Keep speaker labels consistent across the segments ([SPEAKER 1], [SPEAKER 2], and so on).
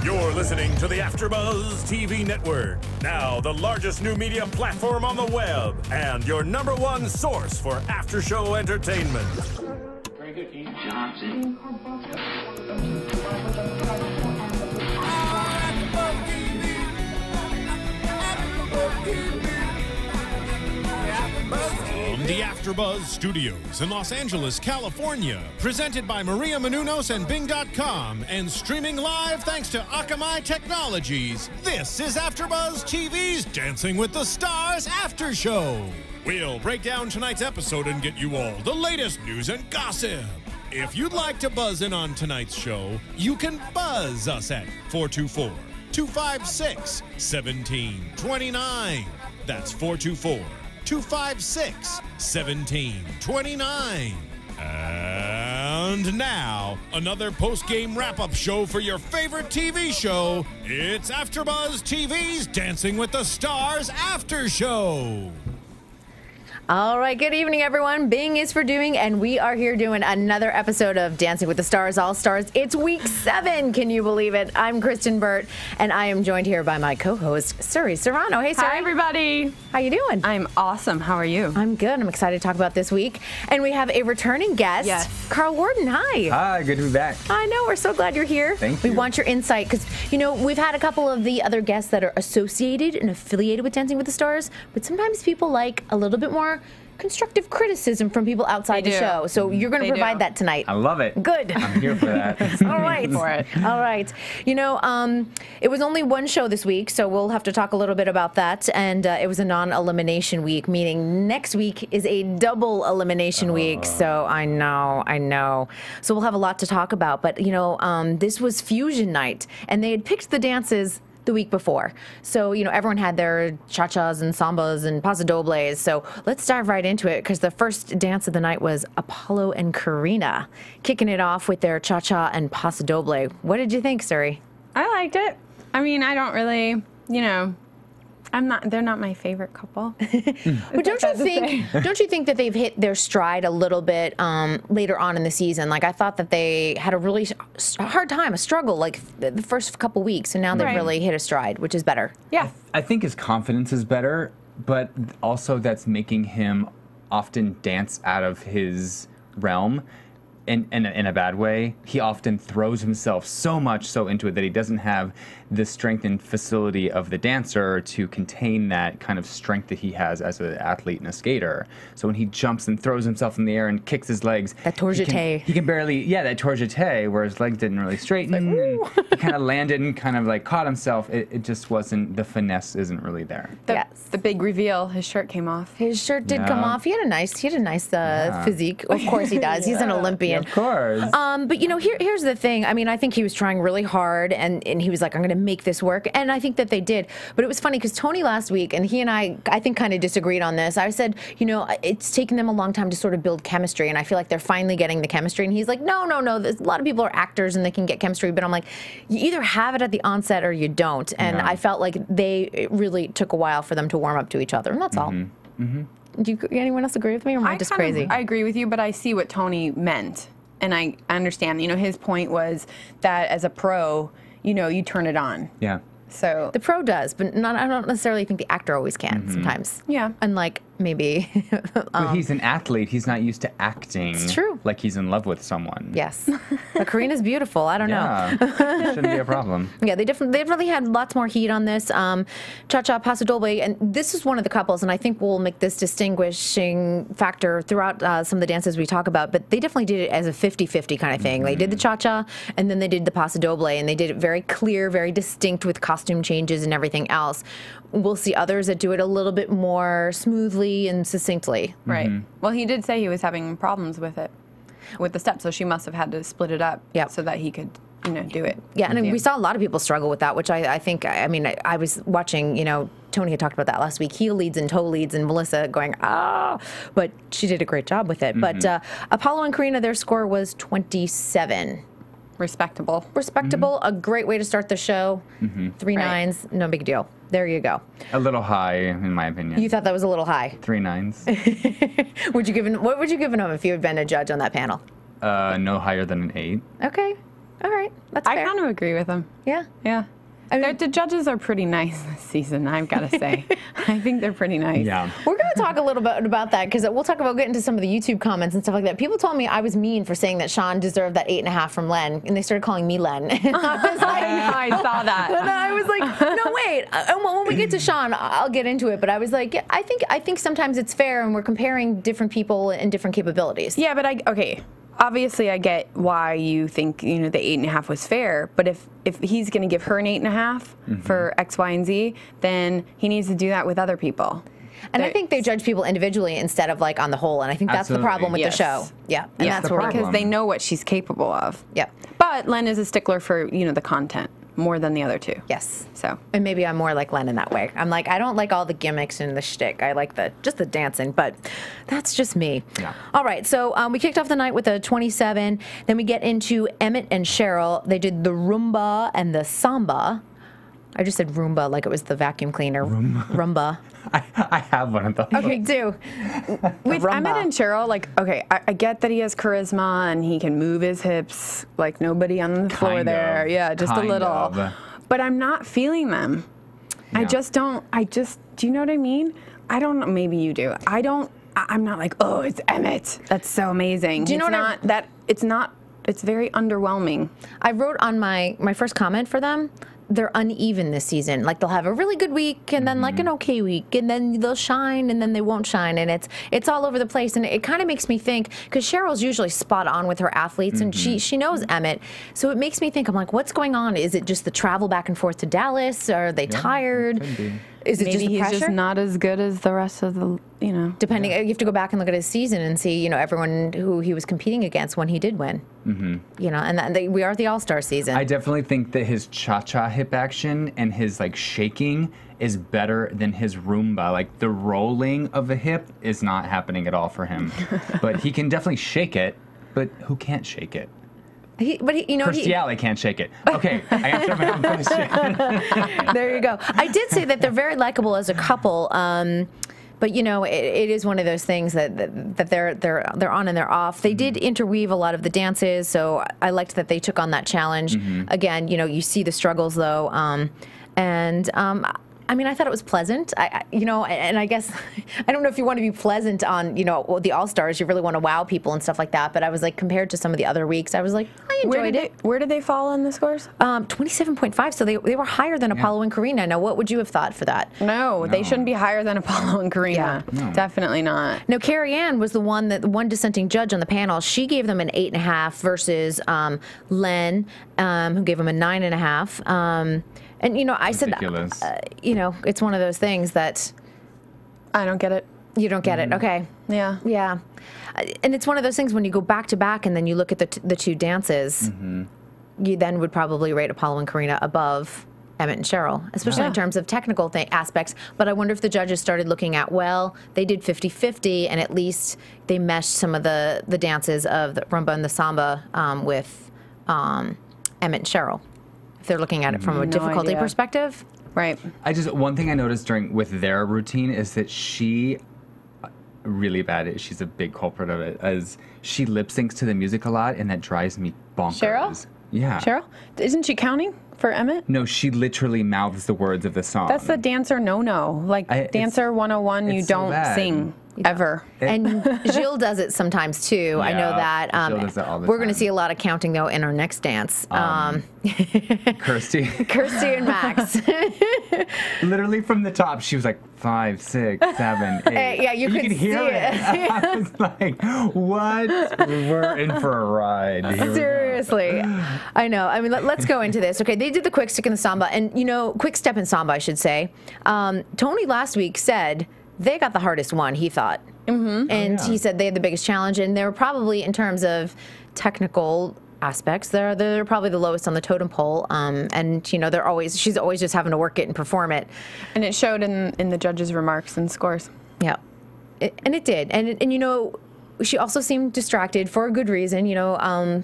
[SPEAKER 1] You're listening to the AFTERBUZZ TV Network, now the largest new media platform on the web, and your #1 source for after-show entertainment.
[SPEAKER 2] Very good, King Johnson.
[SPEAKER 3] From the AFTERBUZZ Studios in Los Angeles, California, presented by Maria Menounos and Bing.com, and streaming live thanks to Akamai Technologies, this is AFTERBUZZ TV's Dancing with the Stars After Show. We'll break down tonight's episode and get you all the latest news and gossip. If you'd like to buzz in on tonight's show, you can buzz us at 424-256-1729. That's 424-256-1729. And now, another post-game wrap-up show for your favorite TV show. It's AFTERBUZZ TV's Dancing with the Stars After Show.
[SPEAKER 4] All right, good evening, everyone. Bing is for doing, and we are here doing another episode of Dancing with the Stars All-Stars. It's week 7. Can you believe it? I'm Kristyn Burtt, and I am joined here by my co-host, Suri Serano. Hey, Suri.
[SPEAKER 5] Hi, everybody.
[SPEAKER 4] How you doing?
[SPEAKER 5] I'm awesome. How are you?
[SPEAKER 4] I'm good. I'm excited to talk about this week. And we have a returning guest,
[SPEAKER 5] Yes.
[SPEAKER 4] Karl Warden. Hi.
[SPEAKER 6] Hi, good to be back.
[SPEAKER 4] I know. We're so glad you're here.
[SPEAKER 6] Thank
[SPEAKER 4] We
[SPEAKER 6] you.
[SPEAKER 4] want your insight because, you know, we've had a couple of the other guests that are associated and affiliated with Dancing with the Stars, but sometimes people like a little bit more constructive criticism from people outside
[SPEAKER 5] They
[SPEAKER 4] the
[SPEAKER 5] do.
[SPEAKER 4] show. So you're going to
[SPEAKER 5] They
[SPEAKER 4] provide
[SPEAKER 5] do.
[SPEAKER 4] that tonight.
[SPEAKER 6] I love it.
[SPEAKER 4] Good.
[SPEAKER 6] I'm here for that.
[SPEAKER 4] All right.
[SPEAKER 5] For it.
[SPEAKER 4] All right. You know, it was only one show this week, so we'll have to talk a little bit about that. And it was a non-elimination week, meaning next week is a double elimination week. So I know. So we'll have a lot to talk about. But, you know, this was Fusion night, and they had picked the dances the week before. So, you know, everyone had their cha-chas and sambas and paso dobles. So let's dive right into it because the first dance of the night was Apollo and Karena kicking it off with their cha-cha and paso doble. What did you think, Suri?
[SPEAKER 5] I liked it. I mean, I don't really, you know, they're not my favorard couple.
[SPEAKER 4] But don't you think that they've hit their stride a little bit later on in the season? Like, I thought that they had a really hard time, a struggle, like the first couple weeks, and now they've
[SPEAKER 5] Right.
[SPEAKER 4] really hit a stride, which is better.
[SPEAKER 5] Yeah.
[SPEAKER 6] I think his confidence is better, but also that's making him often dance out of his realm. In a bad way. He often throws himself so much so into it that he doesn't have the strength and facility of the dancer to contain that kind of strength that he has as an athlete and a skater. So when he jumps and throws himself in the air and kicks his legs,
[SPEAKER 4] That tour jeté.
[SPEAKER 6] he can barely, that tour jeté, where his legs didn't really straighten, and he kind of landed and kind of like caught himself. It just wasn't, the finesse isn't really there.
[SPEAKER 4] Yes.
[SPEAKER 5] The big reveal, his shirt came off.
[SPEAKER 4] His shirt did come
[SPEAKER 6] Yeah.
[SPEAKER 4] off. He had a nice physique. Of course he does. He's an Olympian.
[SPEAKER 6] Of course.
[SPEAKER 4] But you know, here's the thing. I mean, I think he was trying really hard, and he was like, I'm going to make this work, and I think that they did. But it was funny because Tony last week, and he and I think kind of disagreed on this. I said, you know, it's taken them a long time to sort of build chemistry, and I feel like they're finally getting the chemistry. And he's like, no. There's a lot of people are actors and they can get chemistry, but I'm like, you either have it at the onset or you don't. And
[SPEAKER 6] Yeah.
[SPEAKER 4] I felt like it really took a while for them to warm up to each other, and that's all. Do anyone else agree with me, or am I just crazy?
[SPEAKER 5] I agree with you, but I see what Tony meant. And I understand, you know, his point was that as a pro, you know, you turn it on.
[SPEAKER 6] Yeah.
[SPEAKER 5] So
[SPEAKER 4] The pro does, but I don't necessarily think the actor always can sometimes.
[SPEAKER 5] Yeah.
[SPEAKER 4] Unlike maybe.
[SPEAKER 6] But he's an athlete. He's not used to acting.
[SPEAKER 4] It's true.
[SPEAKER 6] Like he's in love with someone.
[SPEAKER 4] Yes. But Karena's beautiful. I don't know.
[SPEAKER 6] Yeah. Shouldn't be a problem.
[SPEAKER 4] Yeah, they definitely had lots more heat on this. Cha-Cha, Paso Doble, and this is one of the couples, and I think we'll make this distinguishing factor throughout some of the dances we talk about, but they definitely did it as a 50-50 kind of thing. They did the Cha-Cha, and then they did the Paso Doble, and they did it very clear, very distinct with costume changes and everything else. We'll see others that do it a little bit more smoothly and succinctly.
[SPEAKER 5] Right. Well, he did say he was having problems with it, with the steps, so she must have had to split it up so that he could, you know, do it.
[SPEAKER 4] Yeah, and we saw a lot of people struggle with that, which I think, I mean, I was watching, you know, Tony had talked about that last week, heel leads and toe leads, and Melissa going, but she did a great job with it. But Apollo and Karena, their score was 27.
[SPEAKER 5] Respectable.
[SPEAKER 4] A great way to start the show. 3 nines, no big deal. There you go.
[SPEAKER 6] A little high, in my opinion.
[SPEAKER 4] You thought that was a little high.
[SPEAKER 6] 3 nines.
[SPEAKER 4] What would you give them if you had been a judge on that panel?
[SPEAKER 6] No higher than an 8.
[SPEAKER 4] Okay. All right. That's fair.
[SPEAKER 5] I kind of agree with him.
[SPEAKER 4] Yeah.
[SPEAKER 5] Yeah. The judges are pretty nice this season, I've got to say. I think they're pretty nice.
[SPEAKER 6] Yeah.
[SPEAKER 4] We're going to talk a little bit about that because we'll talk about getting to some of the YouTube comments and stuff like that. People told me I was mean for saying that Sean deserved that 8.5 from Len, and they started calling me Len. And I was like,
[SPEAKER 5] I saw that.
[SPEAKER 4] And I was like, no, wait. And when we get to Sean, I'll get into it. But I was like, yeah, I think sometimes it's fair, and we're comparing different people and different capabilities.
[SPEAKER 5] Yeah, but okay. Obviously, I get why you think the 8.5 was fair. But if he's going to give her an 8.5 for X, Y, and Z, then he needs to do that with other people.
[SPEAKER 4] And I think they judge people individually instead of like on the whole. And I think that's the problem with the show. Yeah, and that's where
[SPEAKER 5] because they know what she's capable of.
[SPEAKER 4] Yeah.
[SPEAKER 5] But Len is a stickler for the content more than the other two.
[SPEAKER 4] Yes.
[SPEAKER 5] So.
[SPEAKER 4] And maybe I'm more like Len in that way. I'm like, I don't like all the gimmicks and the shtick. I like just the dancing, but that's just me.
[SPEAKER 6] Yeah.
[SPEAKER 4] All right, so we kicked off the night with a 27. Then we get into Emmett and Cheryl. They did the Roomba and the Samba. I just said Roomba like it was the vacuum cleaner. Roomba.
[SPEAKER 6] I have one of those.
[SPEAKER 4] Okay, do.
[SPEAKER 5] With Emmett and Cheryl, like, okay, I get that he has charisma and he can move his hips like nobody on the floor there. Yeah, just a little. But I'm not feeling them. Yeah. I just don't. Do you know what I mean? I don't know. Maybe you do. I'm not like, oh, it's Emmett. That's so amazing.
[SPEAKER 4] Do you know what
[SPEAKER 5] it's very underwhelming.
[SPEAKER 4] I wrote on my first comment for them, they're uneven this season. Like they'll have a really good week and then like an okay week and then they'll shine and then they won't shine, and it's all over the place. And it kind of makes me think, because Cheryl's usually spot on with her athletes and she knows Emmett, so it makes me think, I'm like, what's going on? Is it just the travel back and forth to Dallas? Are they tired?
[SPEAKER 6] Could be.
[SPEAKER 4] Is it
[SPEAKER 5] Maybe
[SPEAKER 4] just the pressure?
[SPEAKER 5] He's just not as good as the rest of the,
[SPEAKER 4] Depending, you have to go back and look at his season and see, everyone who he was competing against when he did win. And we are the All-Star season.
[SPEAKER 6] I definitely think that his cha-cha hip action and his like shaking is better than his Roomba. Like the rolling of a hip is not happening at all for him. But he can definitely shake it, but who can't shake it? Kirstie Alley can't shake it. Okay, I answered my own question.
[SPEAKER 4] There you go. I did say that they're very likable as a couple, but it is one of those things that they're on and they're off. They did interweave a lot of the dances, so I liked that they took on that challenge. Again, you see the struggles though, I thought it was pleasant. And I guess I don't know if you want to be pleasant on the All-Stars. You really want to wow people and stuff like that. But I was like, compared to some of the other weeks, I was like, I enjoyed it.
[SPEAKER 5] Where did they fall in the scores?
[SPEAKER 4] 27.5. So they were higher than Apollo and Karena. Now, what would you have thought for that?
[SPEAKER 5] No, they shouldn't be higher than Apollo and Karena.
[SPEAKER 4] Yeah.
[SPEAKER 5] No. Definitely not.
[SPEAKER 4] Now, Carrie Ann was the one dissenting judge on the panel. She gave them an 8.5 versus Len, who gave them a 9.5. And, I said, it's one of those things that...
[SPEAKER 5] I don't get it.
[SPEAKER 4] You don't get it. Okay.
[SPEAKER 5] Yeah.
[SPEAKER 4] Yeah. And it's one of those things when you go back to back and then you look at the two dances, you then would probably rate Apollo and Karena above Emmett and Cheryl, especially in terms of technical aspects. But I wonder if the judges started looking at, they did 50-50, and at least they meshed some of the dances of the rumba and the samba with Emmett and Cheryl. If they're looking at it from a difficulty perspective.
[SPEAKER 5] Right.
[SPEAKER 6] One thing I noticed with their routine is that she, really bad, she's a big culprit of it, as she lip syncs to the music a lot, and that drives me bonkers.
[SPEAKER 5] Cheryl?
[SPEAKER 6] Yeah.
[SPEAKER 5] Cheryl? Isn't she counting for Emmett?
[SPEAKER 6] No, she literally mouths the words of the song.
[SPEAKER 5] That's the dancer no-no. Like, Dancer 101, you don't sing. Ever.
[SPEAKER 4] And Gilles does it sometimes too. I know that.
[SPEAKER 6] Gilles does that all the
[SPEAKER 4] we're going to
[SPEAKER 6] time.
[SPEAKER 4] see a lot of counting though in our next dance.
[SPEAKER 6] Kirstie.
[SPEAKER 4] Kirstie and Max.
[SPEAKER 6] Literally from the top, she was like 5, 6, 7, 8.
[SPEAKER 4] Yeah, you could
[SPEAKER 6] hear
[SPEAKER 4] see it.
[SPEAKER 6] I was like, what? We're in for a ride. Here
[SPEAKER 4] Seriously. I know. Let's go into this. Okay, they did the quick stick and the samba, and quick step and samba, I should say. Tony last week said they got the hardest one, he thought. And he said they had the biggest challenge, and they were probably, in terms of technical aspects, they're probably the lowest on the totem pole. And she's always just having to work it and perform it.
[SPEAKER 5] And it showed in the judges' remarks and scores.
[SPEAKER 4] Yeah, and it did. And she also seemed distracted for a good reason.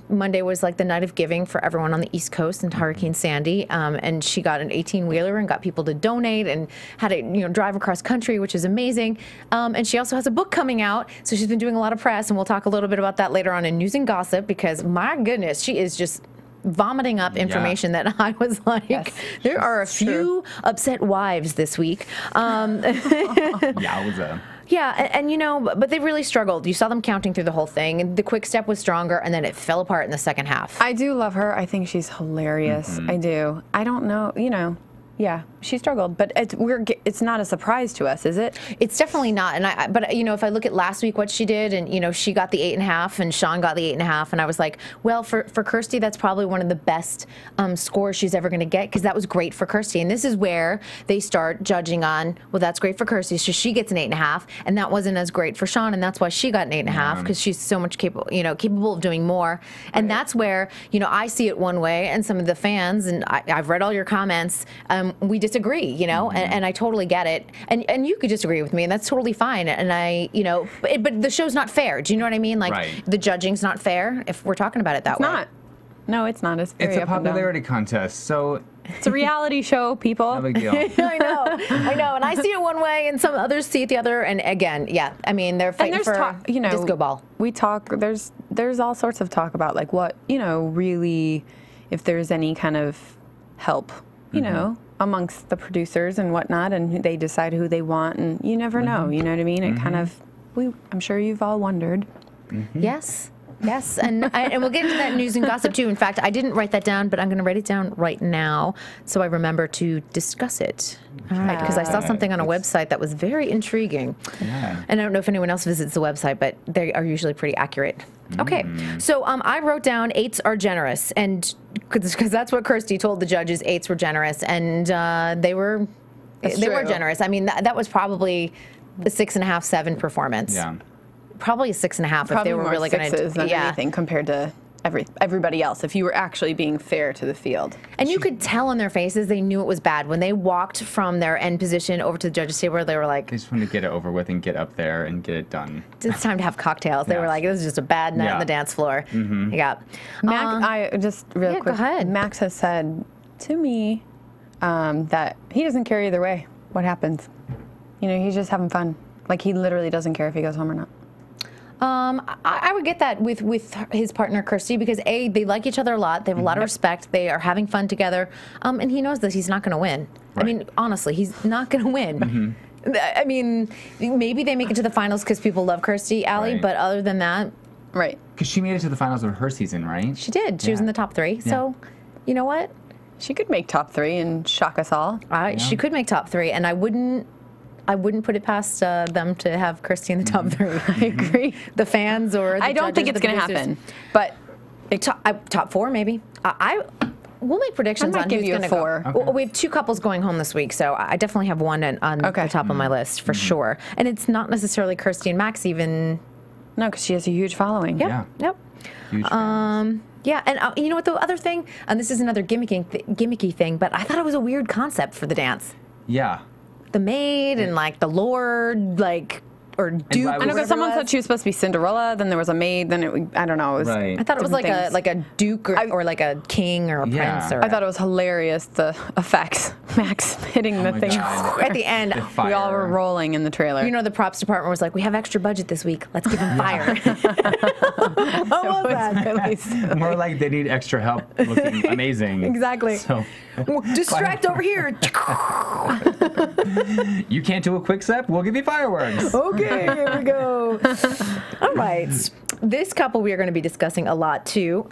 [SPEAKER 4] Monday was like the night of giving for everyone on the East Coast and Hurricane Sandy. And she got an 18-wheeler and got people to donate and had to, drive across country, which is amazing. And she also has a book coming out. So she's been doing a lot of press, and we'll talk a little bit about that later on in News and Gossip, because my goodness, she is just vomiting up information that I was like, there are a few upset wives this week.
[SPEAKER 6] Yowza.
[SPEAKER 4] Yeah, and you know, but they really struggled. You saw them counting through the whole thing. And the quick step was stronger, and then it fell apart in the second half.
[SPEAKER 5] I do love her. I think she's hilarious. I do. I don't know, you know. Yeah, she struggled, but it's not a surprise to us, is it?
[SPEAKER 4] It's definitely not. And but you know, if I look at last week, what she did, and you know, she got the 8.5, and Sean got the 8.5, and I was like, well, for Kirsty, that's probably one of the best scores she's ever going to get, because that was great for Kirsty. And this is where they start judging on, well, that's great for Kirsty, so she gets an 8.5, and that wasn't as great for Sean, and that's why she got an 8.5, because she's so much capable of doing more. And that's where, you know, I see it one way, and some of the fans, and I've read all your comments. We disagree, you know, and I totally get it. And you could disagree with me, and that's totally fine. And I, you know, but the show's not fair. Do you know what I mean? Like, the judging's not fair if we're talking about it that way.
[SPEAKER 5] It's not. No, it's not. It's
[SPEAKER 6] a popularity contest, so...
[SPEAKER 5] It's a reality show, people.
[SPEAKER 6] No big deal.
[SPEAKER 4] I know. And I see it one way, and some others see it the other. And again, yeah, I mean, they're fighting for
[SPEAKER 5] you know,
[SPEAKER 4] disco ball.
[SPEAKER 5] We talk, there's all sorts of talk about, like, what, you know, really, if there's any kind of help, you know, amongst the producers and whatnot, and they decide who they want, and you never know, you know what I mean? It kind of, I'm sure you've all wondered.
[SPEAKER 4] Yes. Yes, and we'll get into that news and gossip too. In fact, I didn't write that down, but I'm going to write it down right now so I remember to discuss it. All right, because I saw something on a website that was very intriguing. Yeah. And I don't know if anyone else visits the website, but they are usually pretty accurate. Okay, so I wrote down 8s are generous, and because that's what Kirsty told the judges, 8s were generous, and they were generous. I mean, that was probably a 6.5, 7 performance. Yeah. Probably a 6.5 if they were really going to.
[SPEAKER 5] Than anything compared to everybody else, if you were actually being fair to the field.
[SPEAKER 4] And you could tell in their faces they knew it was bad. When they walked from their end position over to the judges' table, they were like...
[SPEAKER 6] They just wanted to get it over with and get up there and get it done.
[SPEAKER 4] It's time to have cocktails. They were like, this is just a bad night on the dance floor. Yeah.
[SPEAKER 5] Max, real quick.
[SPEAKER 4] Go ahead.
[SPEAKER 5] Max has said to me that he doesn't care either way what happens. You know, he's just having fun. Like, he literally doesn't care if he goes home or not.
[SPEAKER 4] I would get that with his partner Kirsty, because A, they like each other a lot. They have a lot of respect. They are having fun together. And he knows that he's not going to win. Right. I mean, honestly, he's not going to win. I mean, maybe they make it to the finals because people love Kirsty, Allie, but other than that...
[SPEAKER 5] Right.
[SPEAKER 6] Because she made it to the finals of her season, right?
[SPEAKER 4] She did. She was in the top 3. So, you know what?
[SPEAKER 5] She could make top 3 and shock us all.
[SPEAKER 4] She could make top 3, and I wouldn't put it past them to have Kirsty in the top 3.
[SPEAKER 5] I agree.
[SPEAKER 4] The fans or the
[SPEAKER 5] I don't think it's going to happen. But
[SPEAKER 4] top 4 maybe. We'll make predictions on who's going to go. Okay. Well, we have 2 couples going home this week, so I definitely have one on the top of my list for sure. And it's not necessarily Kirsty and Max even.
[SPEAKER 5] No, because she has a huge following.
[SPEAKER 4] Yep.
[SPEAKER 6] Huge fans.
[SPEAKER 4] Yeah, and you know what, the other thing, and this is another gimmicky thing, but I thought it was a weird concept for the dance.
[SPEAKER 6] Yeah.
[SPEAKER 4] The maid and like the lord, like, or duke.
[SPEAKER 5] I know, because someone said she was supposed to be Cinderella, then there was a maid, then I don't know. It was
[SPEAKER 4] I thought it was like a duke or like a king or a prince. Or
[SPEAKER 5] I thought it was hilarious, the effects. Max hitting the thing
[SPEAKER 4] at the end.
[SPEAKER 5] We all were rolling in the trailer.
[SPEAKER 4] You know, the props department was like, we have extra budget this week. Let's give him fire. What was that?
[SPEAKER 5] Really
[SPEAKER 6] more like they need extra help looking amazing.
[SPEAKER 4] Exactly. So, distract over here.
[SPEAKER 6] You can't do a quick step? We'll give you fireworks.
[SPEAKER 4] Okay, here we go. All right. This couple we are going to be discussing a lot, too.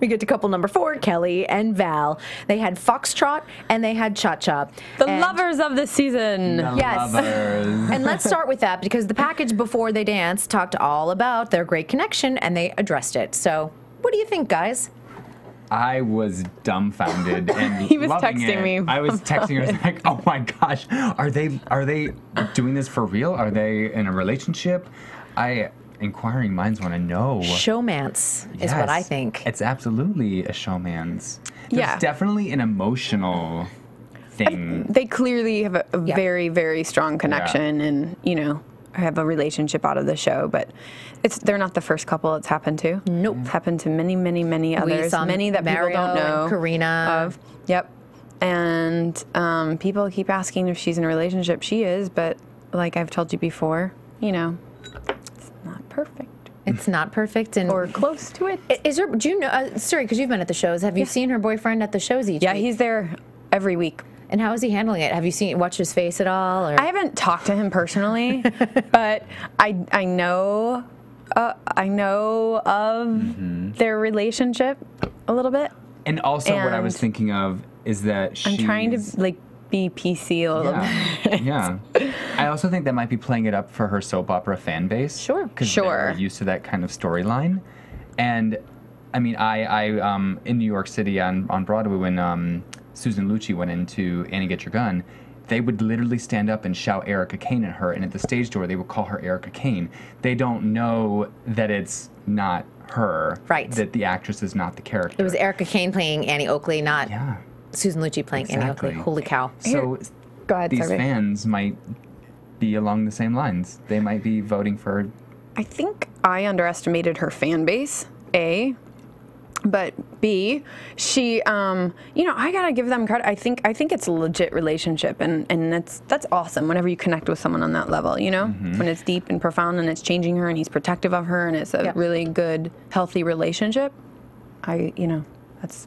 [SPEAKER 4] We get to couple number 4, Kelly and Val. They had Foxtrot and they had Cha-Cha.
[SPEAKER 5] The lovers of the season.
[SPEAKER 4] Yes. And let's start with that, because the package before they danced talked all about their great connection, and they addressed it. So what do you think, guys?
[SPEAKER 6] I was dumbfounded and
[SPEAKER 5] he was texting me.
[SPEAKER 6] I was texting her like, "Oh my gosh, are they doing this for real? Are they in a relationship?" Inquiring minds want to know.
[SPEAKER 4] Showmance is what I think.
[SPEAKER 6] It's absolutely a showmance. There's definitely an emotional thing.
[SPEAKER 5] They clearly have a very, very strong connection, and you know, have a relationship out of the show, but they're not the first couple it's happened to.
[SPEAKER 4] Nope.
[SPEAKER 5] It's happened to many, many, many others. Many that
[SPEAKER 4] Mario
[SPEAKER 5] people don't know.
[SPEAKER 4] And Karena.
[SPEAKER 5] Of. Yep. And people keep asking if she's in a relationship. She is, but like I've told you before, you know, it's not perfect.
[SPEAKER 4] It's not perfect, and
[SPEAKER 5] or close to it.
[SPEAKER 4] Is there? Do you know, Suri? Because you've been at the shows. Have you seen her boyfriend at the shows each week?
[SPEAKER 5] Yeah, he's there every week.
[SPEAKER 4] And how is he handling it? Have you watched his face at all? Or?
[SPEAKER 5] I haven't talked to him personally, but I know of their relationship a little bit.
[SPEAKER 6] And also, what I was thinking of is that
[SPEAKER 5] I'm trying to like be PC a little bit.
[SPEAKER 6] Yeah. I also think that might be playing it up for her soap opera fan base.
[SPEAKER 4] Sure.
[SPEAKER 6] Because they're used to that kind of storyline. And I mean, I in New York City on Broadway when Susan Lucci went into Annie Get Your Gun, they would literally stand up and shout Erica Kane at her, and at the stage door they would call her Erica Kane. They don't know that it's not her.
[SPEAKER 4] Right.
[SPEAKER 6] That the actress is not the character.
[SPEAKER 4] It was Erica Kane playing Annie Oakley, not Susan Lucci playing Annie Oakley. Holy cow.
[SPEAKER 6] So
[SPEAKER 5] Go ahead,
[SPEAKER 6] these fans might be along the same lines. They might be voting for...
[SPEAKER 5] I think I underestimated her fan base, A. But B, she, you know, I gotta give them credit. I think it's a legit relationship, and that's awesome. Whenever you connect with someone on that level, you know, when it's deep and profound, and it's changing her, and he's protective of her, and it's a really good, healthy relationship. It's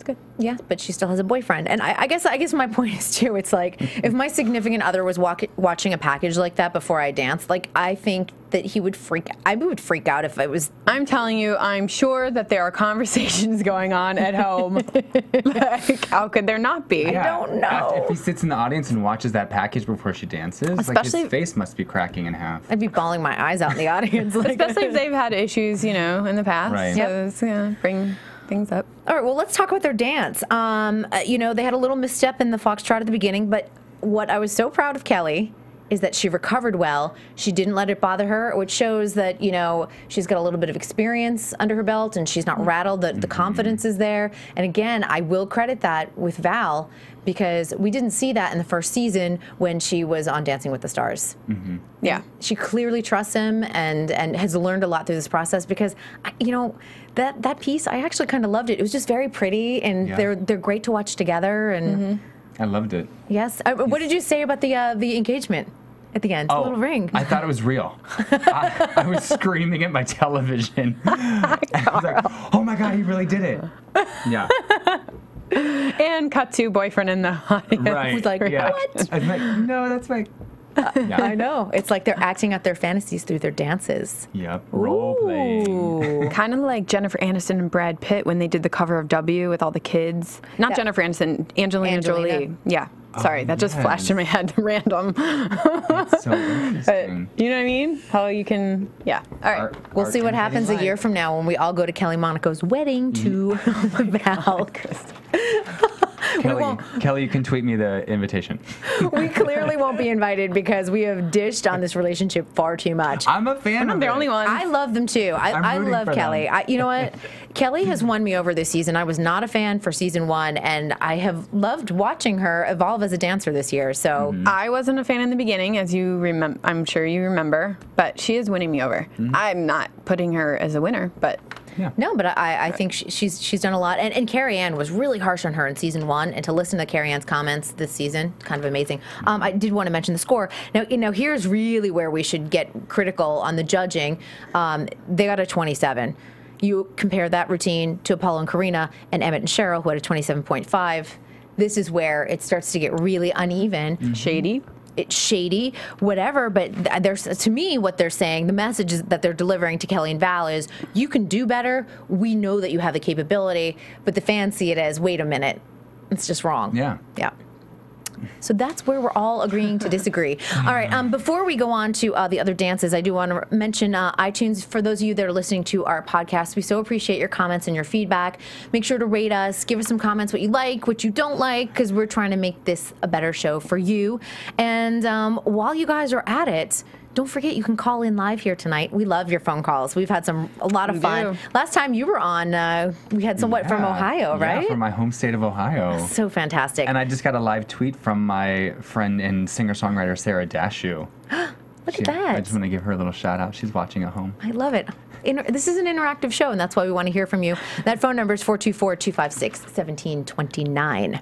[SPEAKER 5] good.
[SPEAKER 4] Yeah, but she still has a boyfriend, and I guess my point is too. It's like if my significant other was watching a package like that before I danced, like I think that I would freak out if it was.
[SPEAKER 5] I'm telling you, I'm sure that there are conversations going on at home. Like, how could there not be?
[SPEAKER 4] I don't know.
[SPEAKER 6] If he sits in the audience and watches that package before she dances, like his face must be cracking in half.
[SPEAKER 4] I'd be bawling my eyes out in the audience,
[SPEAKER 5] especially if they've had issues, you know, in the past.
[SPEAKER 6] Right.
[SPEAKER 5] So it's gonna bring things up.
[SPEAKER 4] All right, well, let's talk about their dance. You know, they had a little misstep in the foxtrot at the beginning, but what I was so proud of Kelly is that she recovered well. She didn't let it bother her, which shows that, you know, she's got a little bit of experience under her belt and she's not rattled. The confidence is there. And again, I will credit that with Val, because we didn't see that in the first season when she was on Dancing with the Stars.
[SPEAKER 5] Yeah.
[SPEAKER 4] She clearly trusts him and has learned a lot through this process, because, you know, that piece, I actually kind of loved it. It was just very pretty, and they're great to watch together. And
[SPEAKER 6] I loved it.
[SPEAKER 4] Yes. What did you say about the engagement at the end? The little ring.
[SPEAKER 6] I thought it was real. I was screaming at my television. I was like, oh my God, he really did it. Yeah.
[SPEAKER 5] And cut to boyfriend in the audience.
[SPEAKER 4] Right. Was like, what?
[SPEAKER 6] I was like, no, that's my...
[SPEAKER 4] I know. It's like they're acting out their fantasies through their dances.
[SPEAKER 6] Yep. Role playing.
[SPEAKER 5] Kind of like Jennifer Aniston and Brad Pitt when they did the cover of W with all the kids. Not Jennifer Aniston, Angelina Jolie. Yeah. Sorry, that just flashed in my head random.
[SPEAKER 6] It's so interesting.
[SPEAKER 5] But, you know what I mean? How you can, All right.
[SPEAKER 4] We'll see what happens a year from now when we all go to Kelly Monaco's wedding to Val.
[SPEAKER 6] Kelly, you can tweet me the invitation.
[SPEAKER 4] We clearly won't be invited because we have dished on this relationship far too much.
[SPEAKER 6] I'm a fan of
[SPEAKER 5] the only one.
[SPEAKER 4] I love them too. I love Kelly. You know what? Kelly has won me over this season. I was not a fan for season 1, and I have loved watching her evolve as a dancer this year. So
[SPEAKER 5] I wasn't a fan in the beginning, as you remember. I'm sure you remember, but she is winning me over. I'm not putting her as a winner, but.
[SPEAKER 4] Yeah. No, but I think she's done a lot. And Carrie Ann was really harsh on her in season 1, and to listen to Carrie Ann's comments this season, kind of amazing. I did want to mention the score. Now here's really where we should get critical on the judging. They got a 27. You compare that routine to Apollo and Karena and Emmett and Cheryl, who had a 27.5. This is where it starts to get really uneven.
[SPEAKER 5] Shady.
[SPEAKER 4] It's shady, whatever, but there's, to me, what they're saying, the message that they're delivering to Kelly and Val is, you can do better. We know that you have the capability, but the fans see it as, wait a minute, it's just wrong.
[SPEAKER 6] Yeah.
[SPEAKER 4] Yeah. So that's where we're all agreeing to disagree. All right, before we go on to the other dances, I do want to mention iTunes. For those of you that are listening to our podcast, we so appreciate your comments and your feedback. Make sure to rate us. Give us some comments, what you like, what you don't like, because we're trying to make this a better show for you. And while you guys are at it, don't forget, you can call in live here tonight. We love your phone calls. We've had a lot of fun. Last time you were on, we had somewhat from Ohio, right?
[SPEAKER 6] Yeah, from my home state of Ohio.
[SPEAKER 4] So fantastic.
[SPEAKER 6] And I just got a live tweet from my friend and singer-songwriter, Sarah Dashu.
[SPEAKER 4] Look at that.
[SPEAKER 6] I just want to give her a little shout-out. She's watching at home.
[SPEAKER 4] I love it. This is an interactive show, and that's why we want to hear from you. That phone number is 424-256-1729.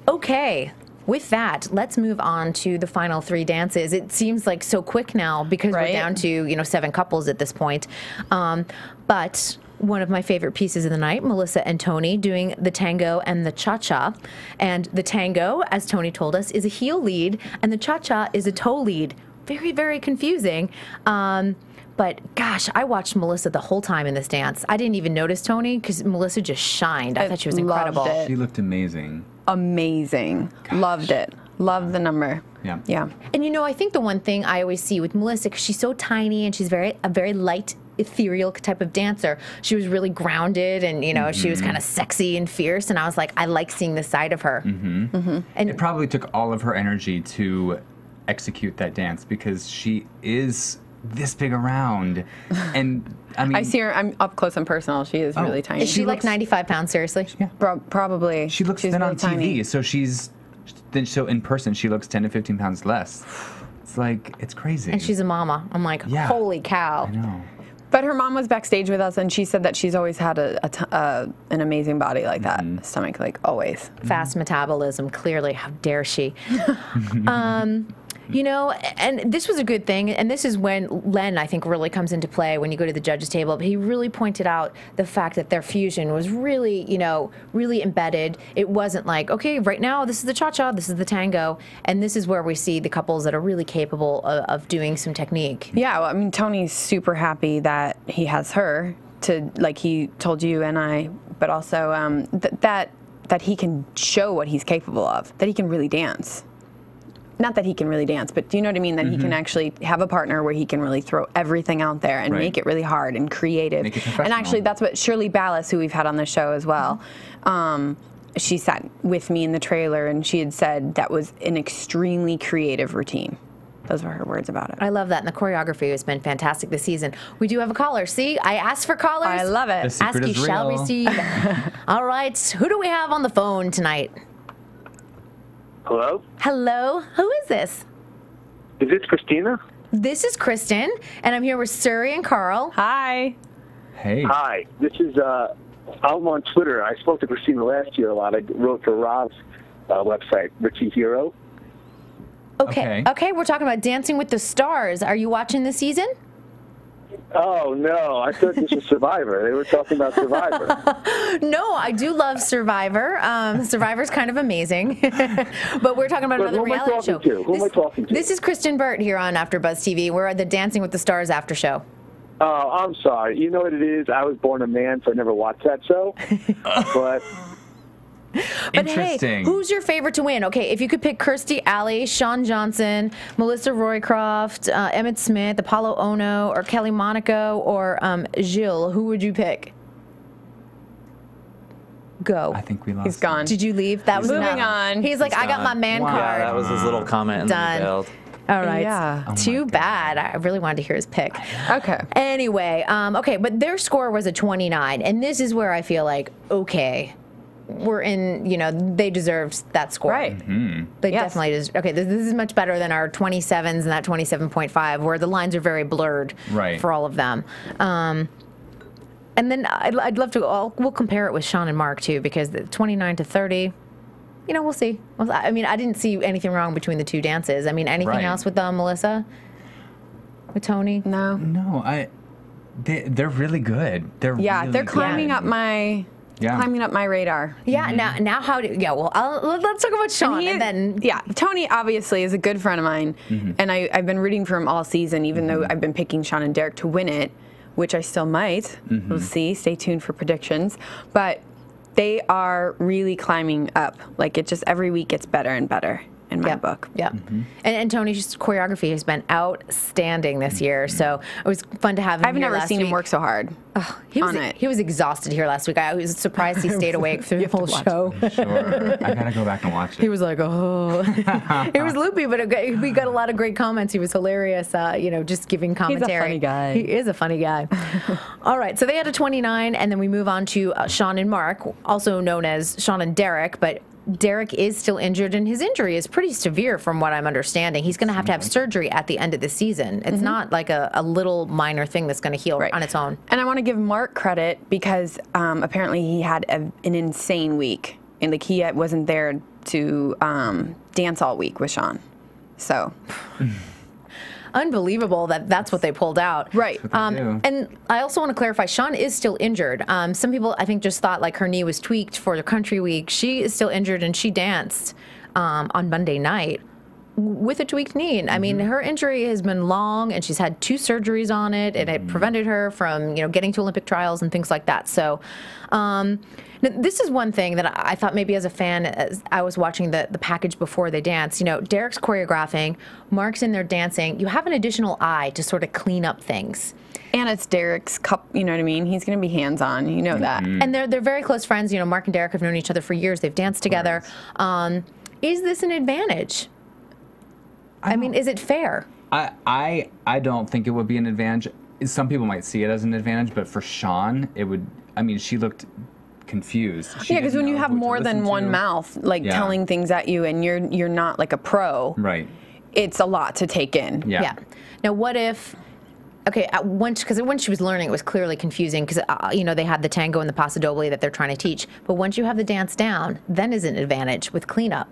[SPEAKER 4] Okay. with that, let's move on to the final 3 dances. It seems like so quick now because we're down to 7 couples at this point. But one of my favorite pieces of the night, Melissa and Tony doing the tango and the cha-cha. And the tango, as Tony told us, is a heel lead, and the cha-cha is a toe lead. Very, very confusing. But gosh, I watched Melissa the whole time in this dance. I didn't even notice Tony because Melissa just shined. I thought she was incredible.
[SPEAKER 6] She looked amazing.
[SPEAKER 5] Amazing. Gosh. Loved it. Loved the number.
[SPEAKER 6] Yeah.
[SPEAKER 5] Yeah.
[SPEAKER 4] And I think the one thing I always see with Melissa, because she's so tiny and she's a very light, ethereal type of dancer, she was really grounded and she was kind of sexy and fierce, and I was like, I like seeing this side of her.
[SPEAKER 6] And it probably took all of her energy to execute that dance because she is this big around, and I mean,
[SPEAKER 5] I see her. I'm up close and personal. She is really tiny.
[SPEAKER 4] Is she like 95 pounds? Seriously?
[SPEAKER 5] Yeah, probably.
[SPEAKER 6] She looks thin on TV, so in person she looks 10 to 15 pounds less. It's like, it's crazy.
[SPEAKER 4] And she's a mama. I'm like, holy cow.
[SPEAKER 6] I know.
[SPEAKER 5] But her mom was backstage with us, and she said that she's always had an amazing body like that, stomach, like always.
[SPEAKER 4] Fast metabolism, clearly. How dare she? And this was a good thing, and this is when Len, I think, really comes into play when you go to the judges' table. But he really pointed out the fact that their fusion was really, really embedded. It wasn't like, okay, right now this is the cha-cha, this is the tango, and this is where we see the couples that are really capable of doing some technique.
[SPEAKER 5] Yeah, well, I mean, Tony's super happy that he has her to, like he told you and I, but also that he can show what he's capable of, that he can really dance. Not that he can really dance, but do you know what I mean? That he can actually have a partner where he can really throw everything out there and make it really hard and creative.
[SPEAKER 6] Make it professional.
[SPEAKER 5] And actually, that's what Shirley Ballas, who we've had on the show as well, she sat with me in the trailer and she had said that was an extremely creative routine. Those were her words about it.
[SPEAKER 4] I love that, and the choreography has been fantastic this season. We do have a caller. See, I asked for callers.
[SPEAKER 5] I love it.
[SPEAKER 6] The secret
[SPEAKER 4] Ask
[SPEAKER 6] is
[SPEAKER 4] you shall
[SPEAKER 6] real.
[SPEAKER 4] receive. All right, who do we have on the phone tonight?
[SPEAKER 7] Hello?
[SPEAKER 4] Hello, who is this?
[SPEAKER 7] Is this Christina?
[SPEAKER 4] This is Kristyn, and I'm here with Suri and Karl.
[SPEAKER 5] Hi.
[SPEAKER 6] Hey.
[SPEAKER 7] Hi. This is, I'm on Twitter. I spoke to Christina last year a lot. I wrote for Rob's website, Richie Hero.
[SPEAKER 4] Okay, we're talking about Dancing with the Stars. Are you watching this season?
[SPEAKER 7] Oh, no. I thought this was Survivor. They were talking about Survivor.
[SPEAKER 4] No, I do love Survivor. Survivor's kind of amazing. But we're talking about another reality show.
[SPEAKER 7] Who am I talking to?
[SPEAKER 4] This is Kristyn Burtt here on AfterBuzz TV. We're at the Dancing with the Stars after show.
[SPEAKER 7] Oh, I'm sorry. You know what it is? I was born a man, so I never watched that show. But
[SPEAKER 4] hey, who's your favorite to win? Okay, if you could pick Kirstie Alley, Shawn Johnson, Melissa Roycroft, Emmett Smith, Apollo Ono, or Kelly Monaco, or Gilles, who would you pick? Go.
[SPEAKER 6] I think we lost.
[SPEAKER 5] He's gone.
[SPEAKER 4] Did you leave? That was
[SPEAKER 5] moving on.
[SPEAKER 4] He's like, I got my man card.
[SPEAKER 8] Yeah, that was his little comment.
[SPEAKER 4] Done. All right.
[SPEAKER 5] Yeah.
[SPEAKER 4] Too bad. I really wanted to hear his pick.
[SPEAKER 5] Okay.
[SPEAKER 4] Anyway, okay, but their score was a 29, and this is where I feel like, okay, we're in, they deserved that score.
[SPEAKER 5] Right.
[SPEAKER 4] They definitely deserve. Okay, this is much better than our 27s and that 27.5, where the lines are very blurred for all of them. And then I'd love to, we'll compare it with Shawn and Mark, too, because the 29 to 30, we'll see. I mean, I didn't see anything wrong between the two dances. I mean, anything else with Melissa? With Tony?
[SPEAKER 5] No.
[SPEAKER 6] No, they're really good. They're
[SPEAKER 5] they're climbing up my climbing up my radar.
[SPEAKER 4] Yeah. Now how do? Yeah. Well, let's talk about Shawn and then.
[SPEAKER 5] Yeah, Tony obviously is a good friend of mine, and I've been rooting for him all season, even though I've been picking Shawn and Derek to win it, which I still might. We'll see. Stay tuned for predictions. But they are really climbing up. Like, it just every week gets better and better in my book.
[SPEAKER 4] Yeah. And Tony's choreography has been outstanding this year. So it was fun to have him.
[SPEAKER 5] I've never seen him work so hard.
[SPEAKER 4] He was exhausted here last week. I was surprised he stayed awake through the whole show.
[SPEAKER 6] Sure. I gotta go back and watch it.
[SPEAKER 4] He was like, oh. It was loopy, but we got a lot of great comments. He was hilarious, just giving commentary.
[SPEAKER 5] He's a funny guy.
[SPEAKER 4] He is a funny guy. All right, so they had a 29, and then we move on to Shawn and Mark, also known as Shawn and Derek, but Derek is still injured, and his injury is pretty severe from what I'm understanding. He's going to have surgery at the end of the season. It's not like a little minor thing that's going to heal on its own.
[SPEAKER 5] And I want to give Mark credit because apparently he had an insane week. And he wasn't there to dance all week with Sean. So.
[SPEAKER 4] Unbelievable that that's what they pulled out.
[SPEAKER 5] Right.
[SPEAKER 4] And I also want to clarify, Sean is still injured. Some people, I think, just thought like her knee was tweaked for the country week. She is still injured, and she danced on Monday night with a tweaked knee. And I mean, her injury has been long, and she's had 2 surgeries on it, and it prevented her from, getting to Olympic trials and things like that. So, this is one thing that I thought maybe as a fan, as I was watching the package before they dance, Derek's choreographing, Mark's in there dancing. You have an additional eye to sort of clean up things.
[SPEAKER 5] And it's Derek's cup, you know what I mean? He's going to be hands-on, that.
[SPEAKER 4] And they're very close friends. Mark and Derek have known each other for years. They've danced together. Is this an advantage? I mean, is it fair?
[SPEAKER 6] I don't think it would be an advantage. Some people might see it as an advantage, but for Sean, it would. I mean, she looked confused.
[SPEAKER 5] Because when you have more than one mouth, telling things at you, and you're not like a pro,
[SPEAKER 6] right?
[SPEAKER 5] It's a lot to take in.
[SPEAKER 4] Yeah. Now, what if? Okay, because when she was learning, it was clearly confusing because they had the tango and the paso doble that they're trying to teach. But once you have the dance down, then is an advantage with cleanup.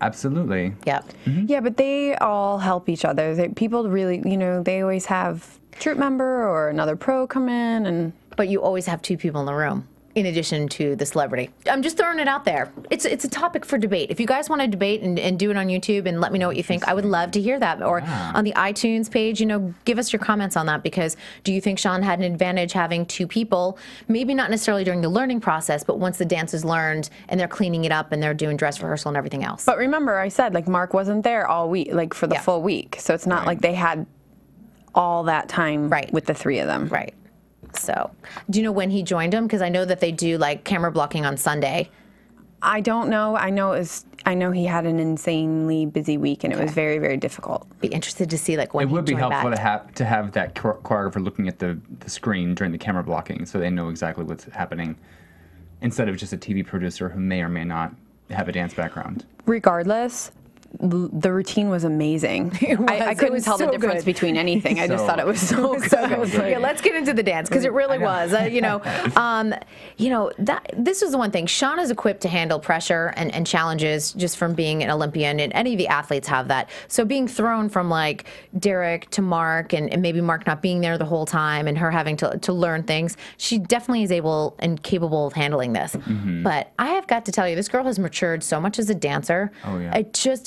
[SPEAKER 6] Absolutely.
[SPEAKER 4] Yeah.
[SPEAKER 5] Yeah, but they all help each other. People really, they always have a troop member or another pro come in,
[SPEAKER 4] but you always have 2 people in the room in addition to the celebrity. I'm just throwing it out there. It's a topic for debate. If you guys want to debate and do it on YouTube and let me know what you think, I would love to hear that. Or on the iTunes page, give us your comments on that, because do you think Sean had an advantage having 2 people, maybe not necessarily during the learning process, but once the dance is learned and they're cleaning it up and they're doing dress rehearsal and everything else?
[SPEAKER 5] But remember, I said, Mark wasn't there all week, for the full week. So it's not like they had all that time with the 3 of them.
[SPEAKER 4] Right. So, do you know when he joined them? Because I know that they do camera blocking on Sunday.
[SPEAKER 5] I don't know. I know he had an insanely busy week, and it was very, very difficult.
[SPEAKER 4] Be interested to see when
[SPEAKER 6] it would be helpful
[SPEAKER 4] back.
[SPEAKER 6] to have that choreographer looking at the screen during the camera blocking, so they know exactly what's happening, instead of just a TV producer who may or may not have a dance background.
[SPEAKER 5] Regardless, the routine was amazing. I couldn't tell the difference between anything. I just thought it was so good.
[SPEAKER 4] Yeah, let's get into the dance, because it really was. This was the one thing. Sean is equipped to handle pressure and challenges just from being an Olympian, and any of the athletes have that. So being thrown from Derek to Mark, and maybe Mark not being there the whole time, and her having to learn things, she definitely is able and capable of handling this. But I have got to tell you, this girl has matured so much as a dancer.
[SPEAKER 6] Oh yeah.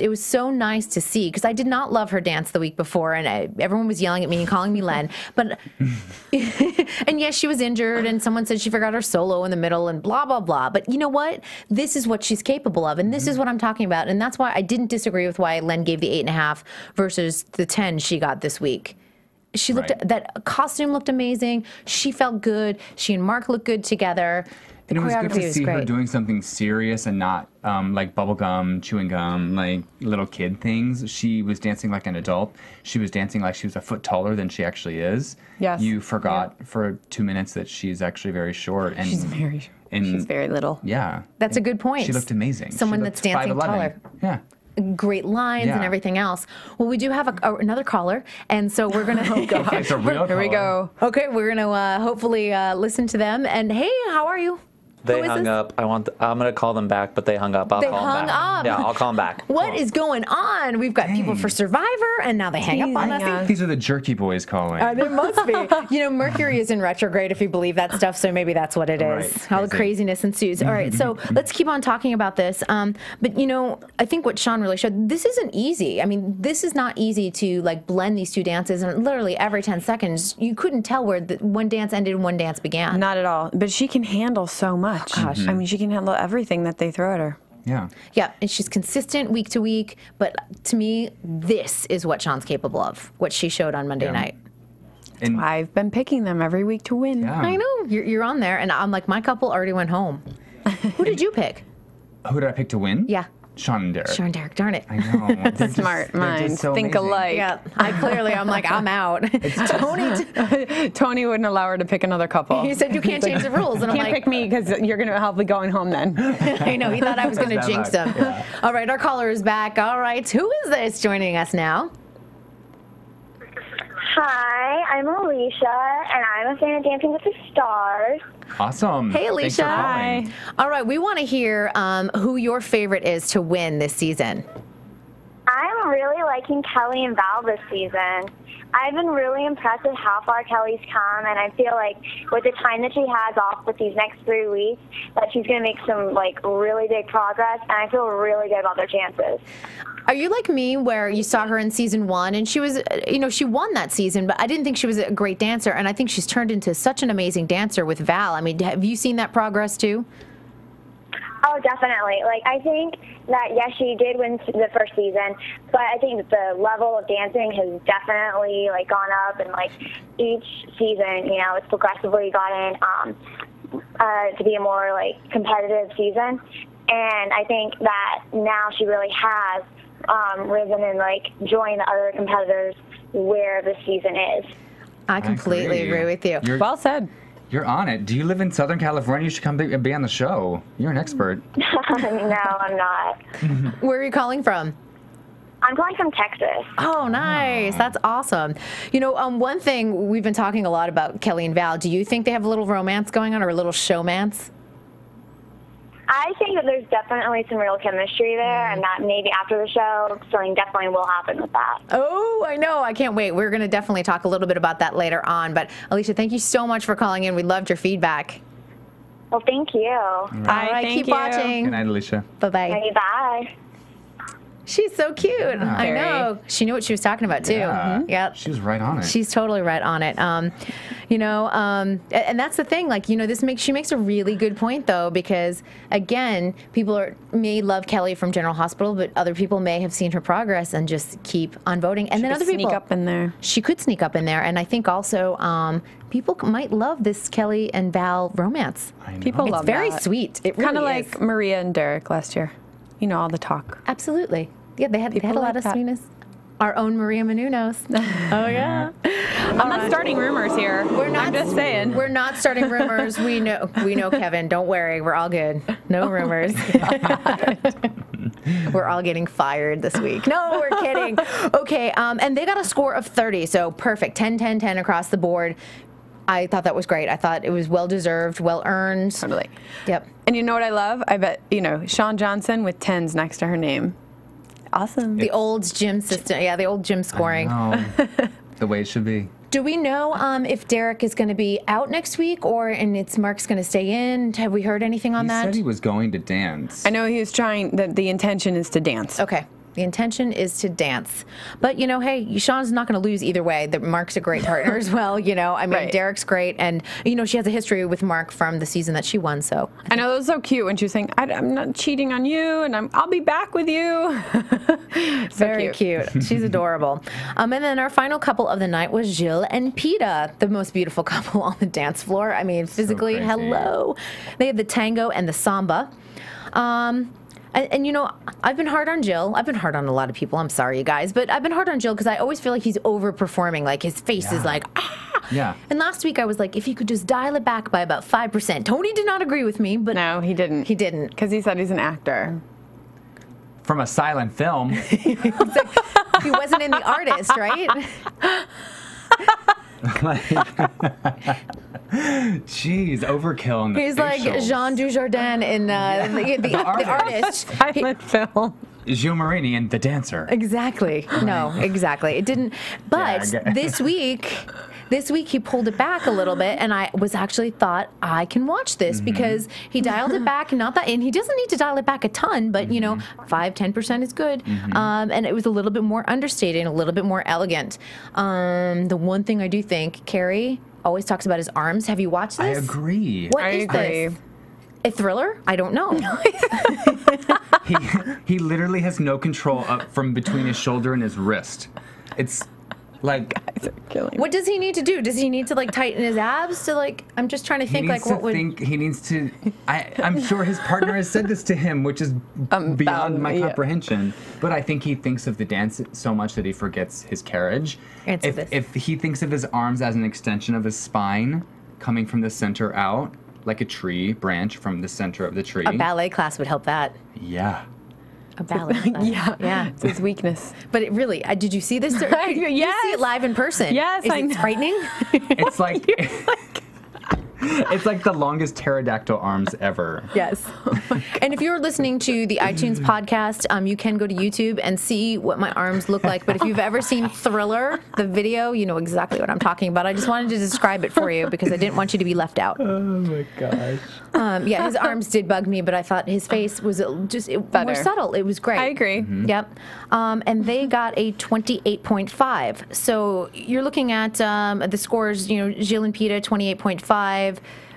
[SPEAKER 4] It was so nice to see, because I did not love her dance the week before, and everyone was yelling at me and calling me Len. But and yes, she was injured, and someone said she forgot her solo in the middle, and blah blah blah. But you know what? This is what she's capable of, and this is what I'm talking about, and that's why I didn't disagree with why Len gave the 8.5 versus the 10 she got this week. She looked that costume looked amazing. She felt good. She and Mark looked good together.
[SPEAKER 6] And it was good to see her doing something serious and not like bubble gum, chewing gum, like little kid things. She was dancing like an adult. She was dancing like she was a foot taller than she actually is.
[SPEAKER 5] Yes.
[SPEAKER 6] You forgot for 2 minutes that she's actually very short. And
[SPEAKER 5] she's very little.
[SPEAKER 6] Yeah.
[SPEAKER 4] That's a good point.
[SPEAKER 6] She looked amazing.
[SPEAKER 4] Someone that's dancing
[SPEAKER 6] 5'11".
[SPEAKER 4] taller.
[SPEAKER 6] Yeah.
[SPEAKER 4] Great lines and everything else. Well, we do have another caller, and so we're gonna.
[SPEAKER 6] Oh God. It's a real
[SPEAKER 5] Here we go.
[SPEAKER 4] Okay, we're gonna hopefully listen to them. And hey, how are you?
[SPEAKER 8] They hung up. I'm gonna call them back, but they hung up. I'll call them back. Yeah, I'll call them back.
[SPEAKER 4] What is going on? We've got people for Survivor, and now they hang up on us.
[SPEAKER 6] These are the jerky boys calling.
[SPEAKER 4] There must be. Mercury is in retrograde, if you believe that stuff, so maybe that's what it is. How the craziness ensues. All right, so let's keep on talking about this. But I think what Sean really showed, this isn't easy. I mean, this is not easy to blend these 2 dances, and literally every 10 seconds, you couldn't tell where one dance ended and one dance began.
[SPEAKER 5] Not at all. But she can handle so much.
[SPEAKER 4] Gosh.
[SPEAKER 5] I mean, she can handle everything that they throw at her.
[SPEAKER 6] Yeah.
[SPEAKER 4] Yeah, and she's consistent week to week, but to me, this is what Sean's capable of, what she showed on Monday night.
[SPEAKER 5] And I've been picking them every week to win.
[SPEAKER 6] Yeah.
[SPEAKER 4] I know, you're on there, and I'm like, my couple already went home. Who did you pick?
[SPEAKER 6] Who did I pick to win?
[SPEAKER 4] Yeah.
[SPEAKER 6] Sean and Derek.
[SPEAKER 4] Sean and Derek, darn it.
[SPEAKER 6] I know.
[SPEAKER 5] Smart minds think alike.
[SPEAKER 4] Yeah, I'm like, I'm out.
[SPEAKER 5] Tony wouldn't allow her to pick another couple.
[SPEAKER 4] He said, you can't change the rules. And
[SPEAKER 5] you can't pick me because you're going to be going home then.
[SPEAKER 4] I know, he thought I was going to jinx him. Yeah. All right, our caller is back. All right, who is this joining us now?
[SPEAKER 9] Hi, I'm Alicia, and I'm a fan of Dancing with the Stars.
[SPEAKER 6] Awesome.
[SPEAKER 4] Hey, Alicia.
[SPEAKER 6] Thanks for calling.
[SPEAKER 4] All right, we want to hear who your favorite is to win this season.
[SPEAKER 9] I'm really liking Kelly and Val this season. I've been really impressed with how far Kelly's come, and I feel like with the time that she has off with these next 3 weeks, that she's going to make some, like, really big progress, and I feel really good about their chances.
[SPEAKER 4] Are you like me where you saw her in season 1 and she was, you know, she won that season, but I didn't think she was a great dancer, and I think she's turned into such an amazing dancer with Val. I mean, have you seen that progress too?
[SPEAKER 9] Oh, definitely. Like, I think that, yes, she did win the first season, but I think that the level of dancing has definitely, like, gone up, and, like, each season, you know, it's progressively gotten to be a more, like, competitive season. And I think that now she really has risen and, like, joined the other competitors where the season is.
[SPEAKER 4] I completely agree with you.
[SPEAKER 5] Well said.
[SPEAKER 6] You're on it. Do you live in Southern California? You should come be on the show. You're an expert.
[SPEAKER 9] No, I'm not.
[SPEAKER 4] Where are you calling from?
[SPEAKER 9] I'm calling from Texas.
[SPEAKER 4] Oh, nice. That's awesome. You know, one thing, we've been talking a lot about Kelly and Val. Do you think they have a little romance going on or a little showmance?
[SPEAKER 9] I think that there's definitely some real chemistry there, and that maybe after the show, something definitely will happen with that.
[SPEAKER 4] Oh, I know. I can't wait. We're going to definitely talk a little bit about that later on. But, Alicia, thank you so much for calling in. We loved your feedback.
[SPEAKER 9] Well, thank you.
[SPEAKER 4] All right, keep watching.
[SPEAKER 6] Good night, Alicia.
[SPEAKER 4] Bye-bye.
[SPEAKER 9] Okay, bye.
[SPEAKER 4] She's so cute.
[SPEAKER 6] Yeah.
[SPEAKER 4] I know. She knew what she was talking about, too.
[SPEAKER 6] Yeah.
[SPEAKER 4] Yep.
[SPEAKER 6] She was right on it.
[SPEAKER 4] She's totally right on it. You know, and that's the thing. Like, you know, she makes a really good point, though, because, again, people may love Kelly from General Hospital, but other people may have seen her progress and just keep on voting. And then other people
[SPEAKER 5] sneak up in there.
[SPEAKER 4] She could sneak up in there. And I think also people might love this Kelly and Val romance.
[SPEAKER 6] I know.
[SPEAKER 5] People love
[SPEAKER 4] It's very
[SPEAKER 5] that.
[SPEAKER 4] sweet. It
[SPEAKER 5] Kind of
[SPEAKER 4] really
[SPEAKER 5] like
[SPEAKER 4] is.
[SPEAKER 5] Maria and Derek last year. You know, all the talk.
[SPEAKER 4] Absolutely. Yeah, they had a
[SPEAKER 5] People
[SPEAKER 4] lot
[SPEAKER 5] like
[SPEAKER 4] of
[SPEAKER 5] that.
[SPEAKER 4] sweetness. Our own Maria Menounos. Oh, yeah.
[SPEAKER 5] I'm not starting rumors here. I'm just saying.
[SPEAKER 4] We're not starting rumors. We know, Kevin. Don't worry. We're all good. No rumors. We're all getting fired this week. No, we're kidding. Okay, and they got a score of 30, so perfect. 10, 10, 10 across the board. I thought that was great. I thought it was well-deserved, well-earned.
[SPEAKER 5] Totally.
[SPEAKER 4] Yep.
[SPEAKER 5] And you know what I love? I bet, you know, Shawn Johnson with 10s next to her name. Awesome.
[SPEAKER 4] The old gym system. Yeah, the old gym scoring.
[SPEAKER 6] The way it should be.
[SPEAKER 4] Do we know if Derek is going to be out next week and Mark's going to stay in? Have we heard anything on that?
[SPEAKER 6] He said he was going to dance.
[SPEAKER 5] I know he was trying, the intention is to dance.
[SPEAKER 4] Okay. The intention is to dance. But, you know, hey, Shawn's not going to lose either way. Mark's a great partner as well, you know. I mean,
[SPEAKER 5] Right.
[SPEAKER 4] Derek's great. And, you know, she has a history with Mark from the season that she won, so.
[SPEAKER 5] I know, that was so cute when she was saying, I'm not cheating on you, and I'll be back with you.
[SPEAKER 4] Very cute. She's adorable. And then our final couple of the night was Jill and Peeta, the most beautiful couple on the dance floor. I mean, physically,
[SPEAKER 6] crazy.
[SPEAKER 4] hello. They had the tango and the samba. And, you know, I've been hard on Jill. I've been hard on a lot of people. I'm sorry, you guys. But I've been hard on Jill because I always feel like he's overperforming. Like, his face is like, ah.
[SPEAKER 6] Yeah.
[SPEAKER 4] And last week I was like, if he could just dial it back by about 5%. Tony did not agree with me, but.
[SPEAKER 5] No, he didn't.
[SPEAKER 4] He didn't.
[SPEAKER 5] Because he said he's an actor.
[SPEAKER 6] From a silent film.
[SPEAKER 4] He wasn't in The Artist, right?
[SPEAKER 6] Jeez, overkill in the
[SPEAKER 4] He's like
[SPEAKER 6] facials.
[SPEAKER 4] Jean Dujardin in the Artist.
[SPEAKER 5] Silent film.
[SPEAKER 6] Gilles Marini and The Dancer.
[SPEAKER 4] Exactly. No, exactly. It didn't. But
[SPEAKER 6] Gag.
[SPEAKER 4] this week he pulled it back a little bit, and I was actually thought I can watch this because he dialed it back, and he doesn't need to dial it back a ton, but you know, 5-10% is good. And it was a little bit more understated, a little bit more elegant. The one thing I do think, Carrie always talks about his arms. Have you watched this?
[SPEAKER 6] I agree.
[SPEAKER 4] What is this? A thriller? I don't know.
[SPEAKER 6] He literally has no control up from between his shoulder and his wrist. It's like,
[SPEAKER 4] What does he need to do? Does he need to like tighten his abs to like? I'm just trying to think like what would.
[SPEAKER 6] He needs to. I'm sure his partner has said this to him, which is beyond my comprehension. But I think he thinks of the dance so much that he forgets his carriage. If he thinks of his arms as an extension of his spine, coming from the center out, like a tree branch from the center of the tree.
[SPEAKER 4] A ballet class would help that.
[SPEAKER 6] Yeah.
[SPEAKER 4] A balance.
[SPEAKER 5] Yeah. It's his weakness.
[SPEAKER 4] But it really, did you see this? You see it live in person.
[SPEAKER 5] Yes,
[SPEAKER 4] I know. It's frightening.
[SPEAKER 6] It's like it's like the longest pterodactyl arms ever.
[SPEAKER 4] Yes. And if you're listening to the iTunes podcast, you can go to YouTube and see what my arms look like. But if you've ever seen Thriller, the video, you know exactly what I'm talking about. I just wanted to describe it for you because I didn't want you to be left out.
[SPEAKER 6] Oh my gosh.
[SPEAKER 4] Yeah, his arms did bug me, but I thought his face was just more subtle. It was great.
[SPEAKER 5] I agree.
[SPEAKER 6] Mm-hmm.
[SPEAKER 4] Yep. And they got a 28.5. So you're looking at the scores, you know, Jill and Peeta, 28.5.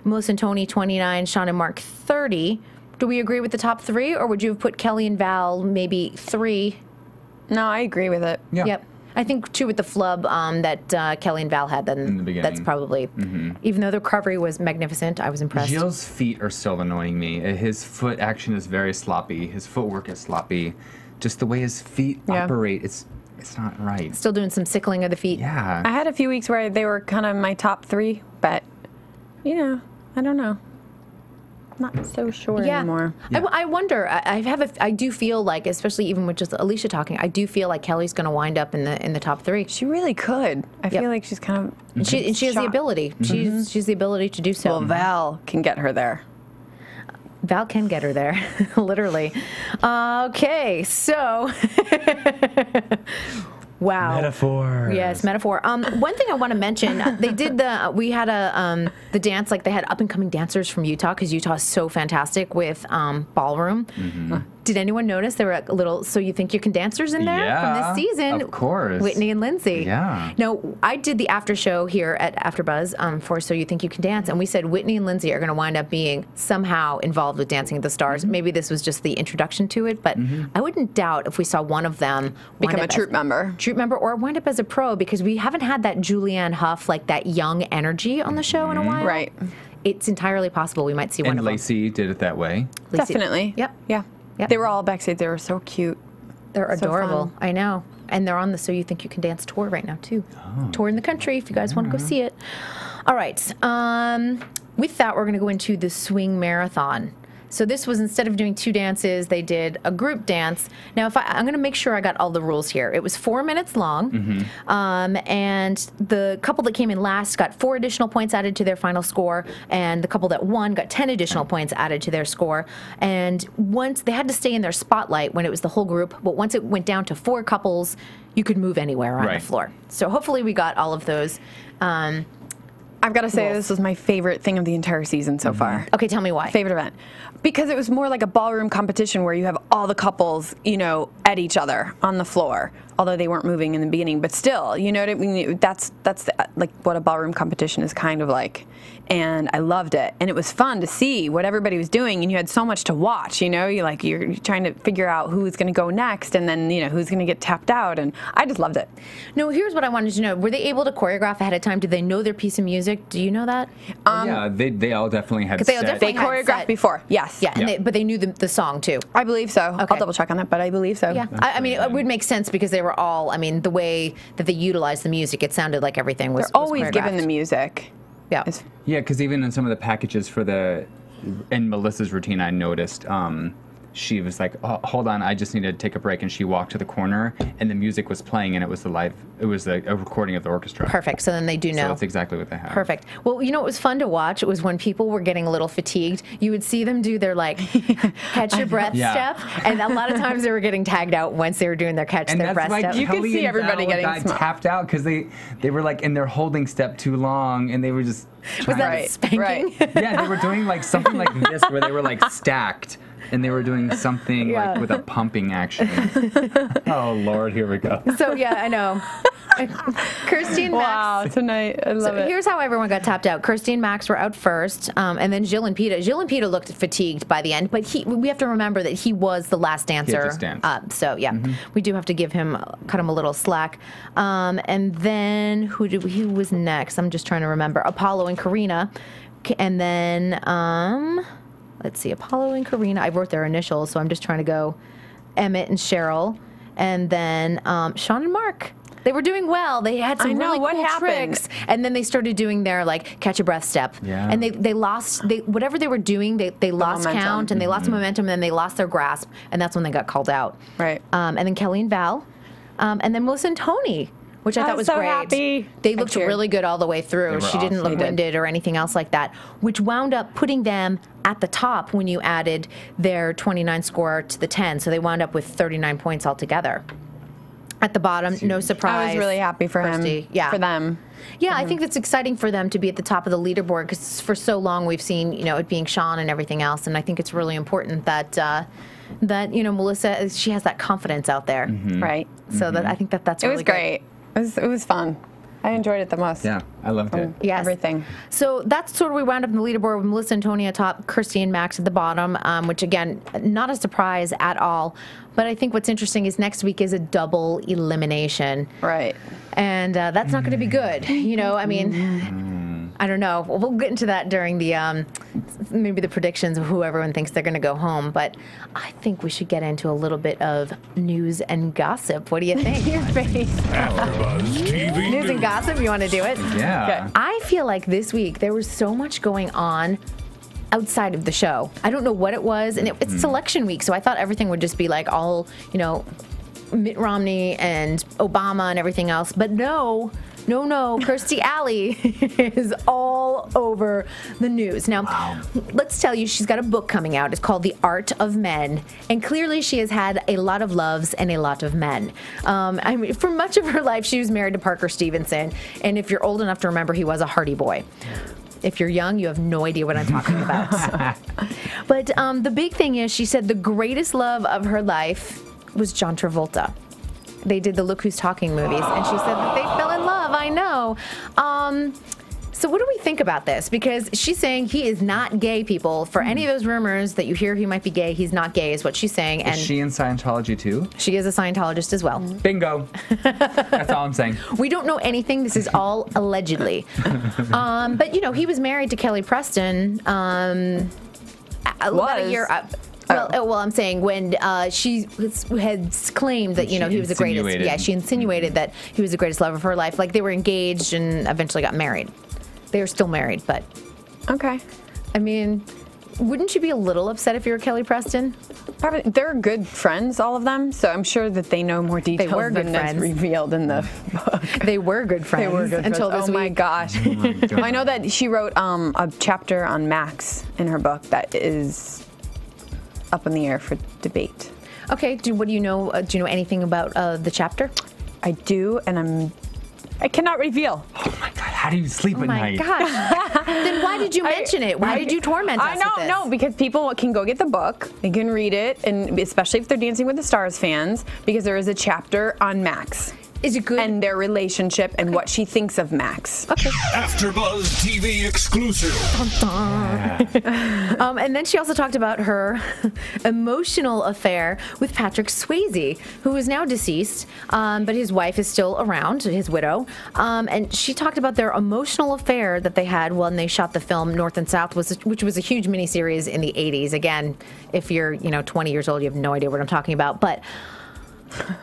[SPEAKER 4] Melissa and Tony, 29. Sean and Mark, 30. Do we agree with the top three, or would you have put Kelly and Val maybe 3?
[SPEAKER 5] No, I agree with it.
[SPEAKER 6] Yeah.
[SPEAKER 4] Yep. I think, too, with the flub that Kelly and Val had, then
[SPEAKER 6] in the beginning.
[SPEAKER 4] That's probably, even though the recovery was magnificent, I was impressed.
[SPEAKER 6] Gilles' feet are still annoying me. His foot action is very sloppy. His footwork is sloppy. Just the way his feet operate, it's not right.
[SPEAKER 4] Still doing some sickling of the feet.
[SPEAKER 6] Yeah.
[SPEAKER 5] I had a few weeks where they were kind of my top 3, but, you know, I don't know. Not so sure anymore.
[SPEAKER 4] Yeah. I wonder. I do feel like, especially even with just Alicia talking, I do feel like Kelly's going to wind up in the top 3.
[SPEAKER 5] She really could. I feel like she's kind of.
[SPEAKER 4] And she has the ability. She's the ability to do so.
[SPEAKER 5] Well, Val can get her there.
[SPEAKER 4] Val can get her there, literally. Okay, so. Wow.
[SPEAKER 6] Metaphor.
[SPEAKER 4] Yes, metaphor. One thing I want to mention, they did we had the dance, like they had up and coming dancers from Utah, because Utah is so fantastic with ballroom. Did anyone notice there were a little So You Think You Can dancers in there from this season?
[SPEAKER 6] Of course.
[SPEAKER 4] Whitney and Lindsay.
[SPEAKER 6] Yeah.
[SPEAKER 4] Now, I did the after show here at AfterBuzz for So You Think You Can Dance, and we said Whitney and Lindsay are going to wind up being somehow involved with Dancing with the Stars. Maybe this was just the introduction to it, but I wouldn't doubt if we saw one of them
[SPEAKER 5] become a troop member.
[SPEAKER 4] Or wind up as a pro, because we haven't had that Julianne Hough, like that young energy on the show in a while.
[SPEAKER 5] Right.
[SPEAKER 4] It's entirely possible we might see one of them.
[SPEAKER 6] And Lacey did it that way.
[SPEAKER 5] Definitely.
[SPEAKER 4] Yep.
[SPEAKER 5] Yeah.
[SPEAKER 4] Yep.
[SPEAKER 5] They were all backstage. They were so cute.
[SPEAKER 4] They're
[SPEAKER 5] So
[SPEAKER 4] adorable.
[SPEAKER 5] fun.
[SPEAKER 4] I know. And they're on the So You Think You Can Dance tour right now, too. Touring the country, if you guys want to go see it. All right. With that, we're going to go into the swing marathon. So this was, instead of doing 2 dances, they did a group dance. Now, I'm going to make sure I got all the rules here. It was 4 minutes long, and the couple that came in last got 4 additional points added to their final score, and the couple that won got 10 additional points added to their score. And once they had to stay in their spotlight when it was the whole group, but once it went down to 4 couples, you could move anywhere on the floor. So hopefully we got all of those.
[SPEAKER 5] I've got to say, this was my favorite thing of the entire season so far.
[SPEAKER 4] Okay, tell me why.
[SPEAKER 5] Favorite event. Because it was more like a ballroom competition where you have all the couples, you know, at each other on the floor. Although they weren't moving in the beginning, but still, you know what I mean? That's like what a ballroom competition is kind of like. And I loved it. And it was fun to see what everybody was doing, and you had so much to watch, you know? You're trying to figure out who's going to go next, and then, you know, who's going to get tapped out, and I just loved it.
[SPEAKER 4] No, here's what I wanted to know. Were they able to choreograph ahead of time? Did they know their piece of music? Do you know that?
[SPEAKER 6] Yeah, they all definitely had set.
[SPEAKER 5] They choreographed before, yes.
[SPEAKER 4] Yeah, and but they knew the song, too.
[SPEAKER 5] I believe so.
[SPEAKER 4] Okay.
[SPEAKER 5] I'll double check on that, but I believe so.
[SPEAKER 4] Yeah, I mean, it would make sense because they were all, I mean, the way that they utilized the music, it sounded like everything was
[SPEAKER 5] They're always
[SPEAKER 4] choreographed.
[SPEAKER 5] given the music.
[SPEAKER 4] Yeah.
[SPEAKER 6] Yeah, because even in some of the packages in Melissa's routine, I noticed she was like, oh, hold on, I just need to take a break. And she walked to the corner, and the music was playing, and it was a recording of the orchestra.
[SPEAKER 4] Perfect. So then they do know.
[SPEAKER 6] So that's exactly what they have.
[SPEAKER 4] Perfect. Well, you know what was fun to watch? It was when people were getting a little fatigued, you would see them do their, like, catch your breath step. And a lot of times they were getting tagged out once they were doing their catch their breath step.
[SPEAKER 5] You could see everybody getting
[SPEAKER 6] tapped out because they were, like, in their holding step too long, and they were just
[SPEAKER 4] Was that spanking?
[SPEAKER 5] Right.
[SPEAKER 6] Yeah, they were doing, like, something like this where they were, like, stacked. And they were doing something like with a pumping action. Oh, Lord, here we go.
[SPEAKER 4] So, yeah, I know. Kirsty and Max.
[SPEAKER 5] Wow, tonight. I love it.
[SPEAKER 4] Here's how everyone got tapped out. Kirsty and Max were out first, and then Jill and Peeta. Jill and Peeta looked fatigued by the end, but we have to remember that he was the last dancer. So, yeah, we do have to cut him a little slack. And then who was next? I'm just trying to remember. Apollo and Karena. And then... let's see, Apollo and Karena. I wrote their initials, so I'm just trying to go Emmett and Cheryl. And then Sean and Mark. They were doing well. They had some really cool tricks, and then they started doing their like catch a breath step.
[SPEAKER 6] Yeah.
[SPEAKER 4] And they lost whatever they were doing. They lost count, and they lost momentum, and then they lost their grasp, and that's when they got called out.
[SPEAKER 5] Right.
[SPEAKER 4] And then Kelly and Val, and then Melissa and Tony, which I thought was
[SPEAKER 5] so
[SPEAKER 4] great.
[SPEAKER 5] Happy.
[SPEAKER 4] They looked really good all the way through. She didn't look winded or anything else like that, which wound up putting them at the top when you added their 29 score to the 10. So they wound up with 39 points altogether. At the bottom, no surprise.
[SPEAKER 5] I was really happy for him. Yeah. For them.
[SPEAKER 4] Yeah, I think it's exciting for them to be at the top of the leaderboard because for so long we've seen, it being Sean and everything else, and I think it's really important that Melissa, she has that confidence out there, right? So that I think that's really
[SPEAKER 5] great. It was fun. I enjoyed it the most.
[SPEAKER 6] Yeah, I loved it.
[SPEAKER 4] Yes.
[SPEAKER 5] Everything.
[SPEAKER 4] So that's sort of we wound up in the leaderboard with Melissa and Tony at top, Kirsty and Max at the bottom, which again, not a surprise at all. But I think what's interesting is next week is a double elimination.
[SPEAKER 5] Right.
[SPEAKER 4] And that's not going to be good. I don't know. We'll get into that during the maybe the predictions of who everyone thinks they're going to go home. But I think we should get into a little bit of news and gossip. What do you think? Your face.
[SPEAKER 1] AfterBuzz TV
[SPEAKER 4] News and gossip. You want to do it?
[SPEAKER 6] Yeah.
[SPEAKER 4] Okay. I feel like this week there was so much going on outside of the show. I don't know what it was, and it's selection week, so I thought everything would just be like all, Mitt Romney and Obama and everything else. But no, Kirstie Alley is all over the news. Now, let's tell you, she's got a book coming out. It's called The Art of Men, and clearly she has had a lot of loves and a lot of men. For much of her life, she was married to Parker Stevenson, and if you're old enough to remember, he was a Hardy Boy. If you're young, you have no idea what I'm talking about. But the big thing is, she said the greatest love of her life was John Travolta. They did the Look Who's Talking movies, and she said that they fell in love. I know. So what do we think about this? Because she's saying he is not gay, people. For any of those rumors that you hear he might be gay, he's not gay, is what she's saying.
[SPEAKER 6] And is she in Scientology too?
[SPEAKER 4] She is a Scientologist as well.
[SPEAKER 6] Bingo. That's all I'm saying.
[SPEAKER 4] We don't know anything. This is all allegedly. But, he was married to Kelly Preston about a year up. Well, I'm saying when she had claimed that, he was the greatest. Yeah, she insinuated that he was the greatest love of her life. Like, they were engaged and eventually got married. They are still married, but...
[SPEAKER 5] Okay.
[SPEAKER 4] I mean, wouldn't you be a little upset if you were Kelly Preston?
[SPEAKER 5] Probably. They're good friends, all of them, so I'm sure that they know more details than is revealed in the book.
[SPEAKER 4] They were good friends.
[SPEAKER 5] They were good
[SPEAKER 4] until
[SPEAKER 5] friends.
[SPEAKER 4] This week.
[SPEAKER 5] My gosh. Oh my God. I know that she wrote a chapter on Max in her book that is up in the air for debate.
[SPEAKER 4] Okay. What do you know? Do you know anything about the chapter?
[SPEAKER 5] I do, and I cannot reveal.
[SPEAKER 6] Oh my God! How do you sleep at night?
[SPEAKER 4] Oh my God! Then why did you mention it? Why did you torment us?
[SPEAKER 5] I don't know, because people can go get the book, they can read it, and especially if they're Dancing with the Stars fans, because there is a chapter on Max.
[SPEAKER 4] Is it good?
[SPEAKER 5] And their relationship and what she thinks of Max.
[SPEAKER 4] Okay.
[SPEAKER 1] AfterBuzz TV exclusive.
[SPEAKER 4] Yeah. And then she also talked about her emotional affair with Patrick Swayze, who is now deceased, but his wife is still around, his widow. And she talked about their emotional affair that they had when they shot the film North and South, which was a huge miniseries in the 80s. Again, if you're 20 years old, you have no idea what I'm talking about. But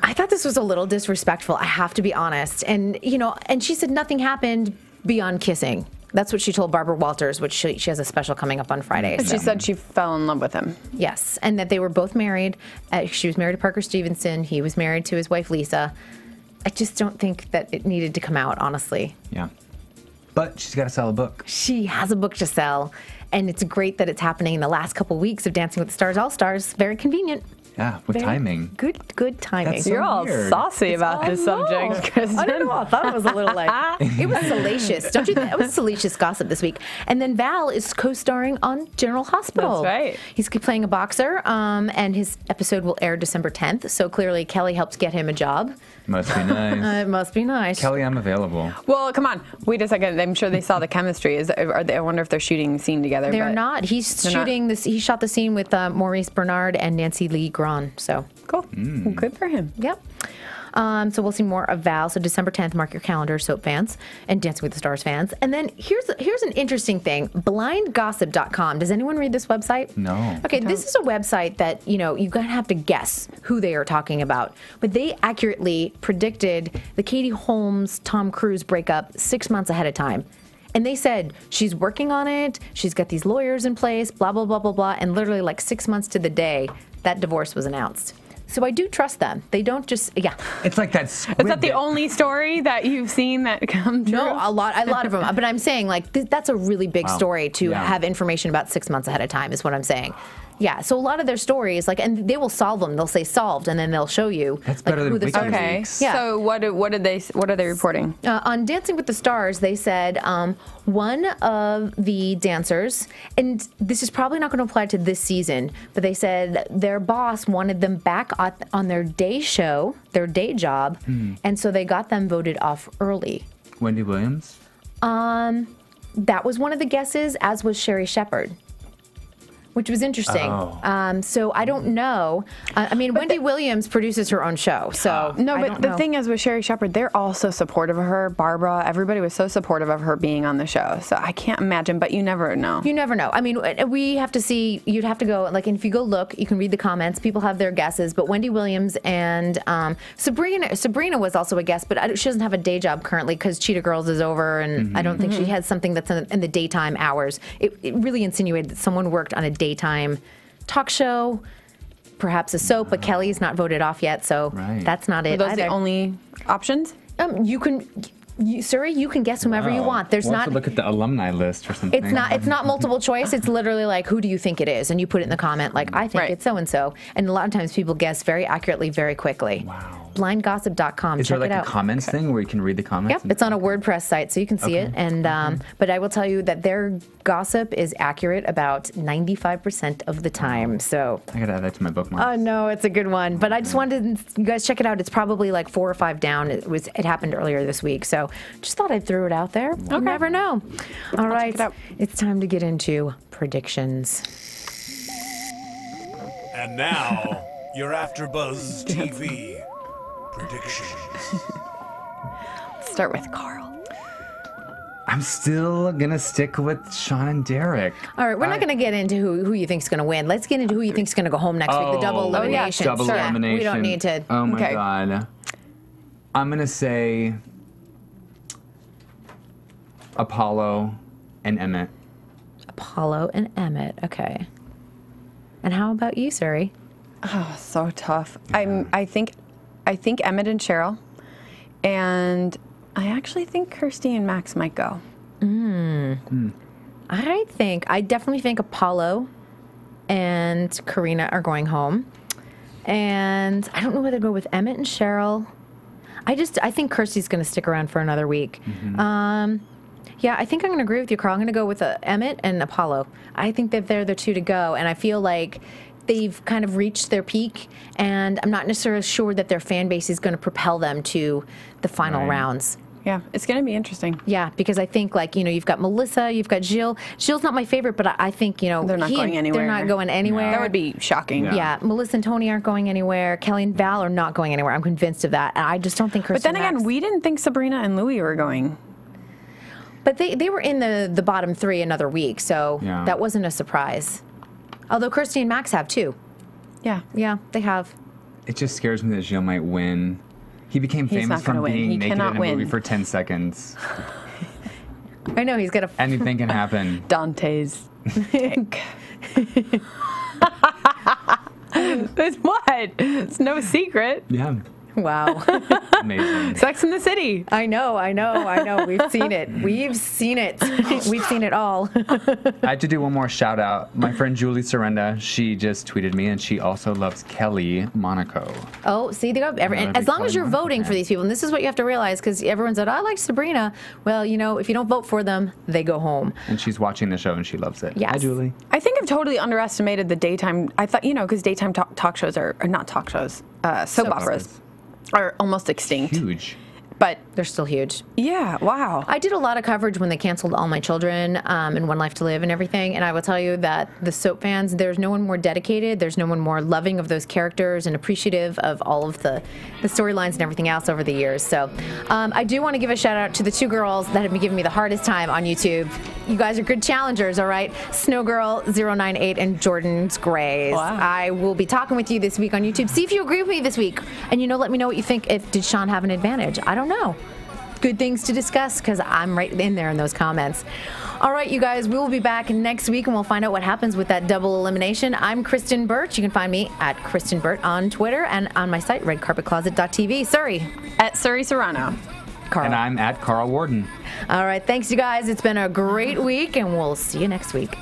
[SPEAKER 4] I thought this was a little disrespectful, I have to be honest. And, and she said nothing happened beyond kissing. That's what she told Barbara Walters, which she has a special coming up on Friday.
[SPEAKER 5] She said she fell in love with him.
[SPEAKER 4] Yes, and that they were both married. She was married to Parker Stevenson. He was married to his wife, Lisa. I just don't think that it needed to come out, honestly.
[SPEAKER 6] Yeah. But she's got to sell a book.
[SPEAKER 4] She has a book to sell. And it's great that it's happening in the last couple weeks of Dancing with the Stars All-Stars. Very convenient.
[SPEAKER 6] Yeah, with timing.
[SPEAKER 4] Good timing.
[SPEAKER 6] That's so
[SPEAKER 5] You're all
[SPEAKER 6] weird.
[SPEAKER 5] saucy about this subject, Kristyn.
[SPEAKER 4] I don't know. I thought it was a little it was salacious. Don't you think? It was salacious gossip this week. And then Val is co-starring on General Hospital.
[SPEAKER 5] That's right.
[SPEAKER 4] He's playing a boxer, and his episode will air December 10th. So clearly Kelly helped get him a job.
[SPEAKER 6] Must be nice.
[SPEAKER 4] It must be nice.
[SPEAKER 6] Kelly, I'm available.
[SPEAKER 5] Well, come on. Wait a second. I'm sure they saw the chemistry. I wonder if they're shooting the scene together.
[SPEAKER 4] They're not. He's shooting this. He shot the scene with Maurice Bernard and Nancy Lee Grahn. So
[SPEAKER 5] cool. Well, good for him.
[SPEAKER 4] Yep. So we'll see more of Val. So December 10th, mark your calendar, soap fans and Dancing with the Stars fans. And then here's an interesting thing. Blindgossip.com. Does anyone read this website?
[SPEAKER 6] No.
[SPEAKER 4] Okay, this is a website that, you're going to have to guess who they are talking about. But they accurately predicted the Katie Holmes-Tom Cruise breakup 6 months ahead of time. And they said, she's working on it, she's got these lawyers in place, blah, blah, blah, blah, blah. And literally like 6 months to the day, that divorce was announced. So I do trust them. They don't just,
[SPEAKER 6] It's like that squid.
[SPEAKER 5] Is that the only story that you've seen that come true?
[SPEAKER 4] No, a lot of them. But I'm saying, like, that's a really big story to have information about 6 months ahead of time, is what I'm saying. Yeah, so a lot of their stories, like, and they will solve them. They'll say solved, and then they'll show you.
[SPEAKER 6] That's better than
[SPEAKER 4] the stars.
[SPEAKER 5] Okay.
[SPEAKER 4] Yeah.
[SPEAKER 5] So what are they reporting?
[SPEAKER 4] On Dancing with the Stars, they said one of the dancers, and this is probably not going to apply to this season, but they said their boss wanted them back on their day show, their day job, and so they got them voted off early.
[SPEAKER 6] Wendy Williams?
[SPEAKER 4] That was one of the guesses, as was Sherry Shepherd, which was interesting. So I don't know. I mean, Wendy Williams produces her own show, so
[SPEAKER 5] but the thing is with Sherry Shepherd, they're all so supportive of her. Barbara, everybody was so supportive of her being on the show. So I can't imagine, but you never know.
[SPEAKER 4] You never know. I mean, we have to see. You'd have to go, like, and if you go look, you can read the comments. People have their guesses, but Wendy Williams and Sabrina was also a guess, but she doesn't have a day job currently because Cheetah Girls is over, and I don't think she has something that's in the daytime hours. It really insinuated that someone worked on a daytime talk show, perhaps a soap, but Kelly's not voted off yet, so that's not it.
[SPEAKER 5] Are those the only options?
[SPEAKER 4] Suri, you can guess whomever you want.
[SPEAKER 6] We'll have to look at the alumni list or something.
[SPEAKER 4] It's not multiple choice. It's literally like, who do you think it is? And you put it in the comment, like, I think it's so-and-so. And a lot of times people guess very accurately, very quickly. Wow. Blindgossip.com.
[SPEAKER 6] Is
[SPEAKER 4] Check
[SPEAKER 6] there like
[SPEAKER 4] it out.
[SPEAKER 6] a comments thing where you can read the comments?
[SPEAKER 4] Yep, it's on a WordPress site, so you can see it. And but I will tell you that their gossip is accurate about 95% of the time. So
[SPEAKER 6] I gotta add that to my bookmark.
[SPEAKER 4] Oh no, it's a good one. But I just wanted you guys check it out. It's probably like 4 or 5 down. It happened earlier this week, so just thought I'd throw it out there. You never know. All right, it's time to get into predictions.
[SPEAKER 1] And now your AfterBuzz TV predictions.
[SPEAKER 5] Let's start with Karl.
[SPEAKER 6] I'm still gonna stick with Sean and Derek.
[SPEAKER 4] All right, we're not gonna get into who you think's gonna win. Let's get into who you think's gonna go home next week. The double elimination.
[SPEAKER 6] Double elimination.
[SPEAKER 4] We don't need to.
[SPEAKER 6] Oh my god. I'm gonna say Apollo and Emmett.
[SPEAKER 4] Apollo and Emmett. Okay. And how about you, Suri?
[SPEAKER 5] Oh, so tough. Yeah. I think Emmett and Cheryl, and I actually think Kirsty and Max might go.
[SPEAKER 4] I definitely think Apollo and Karena are going home, and I don't know whether to go with Emmett and Cheryl. I think Kirsty's going to stick around for another week. Yeah, I think I'm going to agree with you, Karl. I'm going to go with Emmett and Apollo. I think that they're the two to go, and I feel like they've kind of reached their peak, and I'm not necessarily sure that their fan base is going to propel them to the final rounds.
[SPEAKER 5] Yeah, it's going to be interesting.
[SPEAKER 4] Yeah, because I think, like, you've got Melissa, you've got Jill. Jill's not my favorite, but I think,
[SPEAKER 5] they're not going anywhere.
[SPEAKER 4] They're not going anywhere.
[SPEAKER 5] That would be shocking.
[SPEAKER 4] Yeah, Melissa and Tony aren't going anywhere. Kelly and Val are not going anywhere. I'm convinced of that. And I just don't think Kristyn.
[SPEAKER 5] But then again, we didn't think Sabrina and Louie were going.
[SPEAKER 4] But they were in the bottom 3 another week, so that wasn't a surprise. Although Kirsty and Max have too.
[SPEAKER 5] Yeah.
[SPEAKER 4] Yeah, they have.
[SPEAKER 6] It just scares me that Jill might win. He became famous from being naked in a movie for 10 seconds.
[SPEAKER 4] I know, he's got a...
[SPEAKER 6] Anything can happen.
[SPEAKER 5] Dante's dick. It's what? It's no secret.
[SPEAKER 6] Yeah.
[SPEAKER 4] Wow.
[SPEAKER 6] Amazing.
[SPEAKER 5] Sex in the City.
[SPEAKER 4] I know. We've seen it. We've seen it all.
[SPEAKER 6] I had to do one more shout out. My friend Julie Serena, she just tweeted me, and she also loves Kelly Monaco.
[SPEAKER 4] Oh, see, they go. And as long as you're voting for these people, and this is what you have to realize, because everyone said, I like Sabrina. Well, if you don't vote for them, they go home.
[SPEAKER 6] And she's watching the show, and she loves it.
[SPEAKER 4] Yes.
[SPEAKER 6] Hi, Julie.
[SPEAKER 5] I think I've totally underestimated the daytime. I thought, because daytime talk shows are not talk shows, soap operas. Are almost extinct.
[SPEAKER 6] Huge.
[SPEAKER 5] But
[SPEAKER 4] they're still huge.
[SPEAKER 5] Yeah, wow.
[SPEAKER 4] I did a lot of coverage when they canceled All My Children and One Life to Live and everything, and I will tell you that the soap fans, there's no one more dedicated, there's no one more loving of those characters and appreciative of all of the storylines and everything else over the years. So I do want to give a shout out to the 2 girls that have been giving me the hardest time on YouTube. You guys are good challengers, all right? Snowgirl098 and Jordan's Grays.
[SPEAKER 5] Wow.
[SPEAKER 4] I will be talking with you this week on YouTube. See if you agree with me this week. And, let me know what you think. Did Sean have an advantage? I don't know. Good things to discuss because I'm right in there in those comments. All right, you guys, we will be back next week and we'll find out what happens with that double elimination. I'm Kristyn Burtt. You can find me at Kristyn Burtt on Twitter and on my site, redcarpetcloset.tv. Suri.
[SPEAKER 5] At Suri Serano.
[SPEAKER 4] Karl.
[SPEAKER 6] And I'm at Karl Warden.
[SPEAKER 4] All right, thanks, you guys. It's been a great week and we'll see you next week.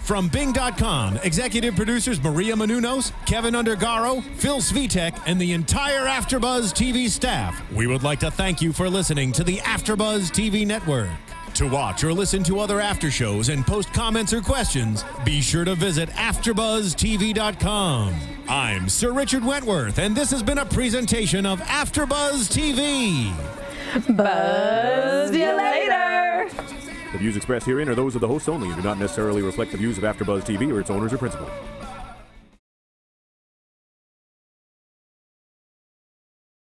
[SPEAKER 3] From Bing.com, executive producers Maria Menounos, Kevin Undergaro, Phil Svitek, and the entire AfterBuzz TV staff, we would like to thank you for listening to the AfterBuzz TV network. To watch or listen to other after shows and post comments or questions, be sure to visit AfterBuzzTV.com. I'm Sir Richard Wentworth, and this has been a presentation of AfterBuzz TV.
[SPEAKER 5] Buzz you later.
[SPEAKER 10] The views expressed herein are those of the hosts only and do not necessarily reflect the views of AfterBuzz TV or its owners or principals.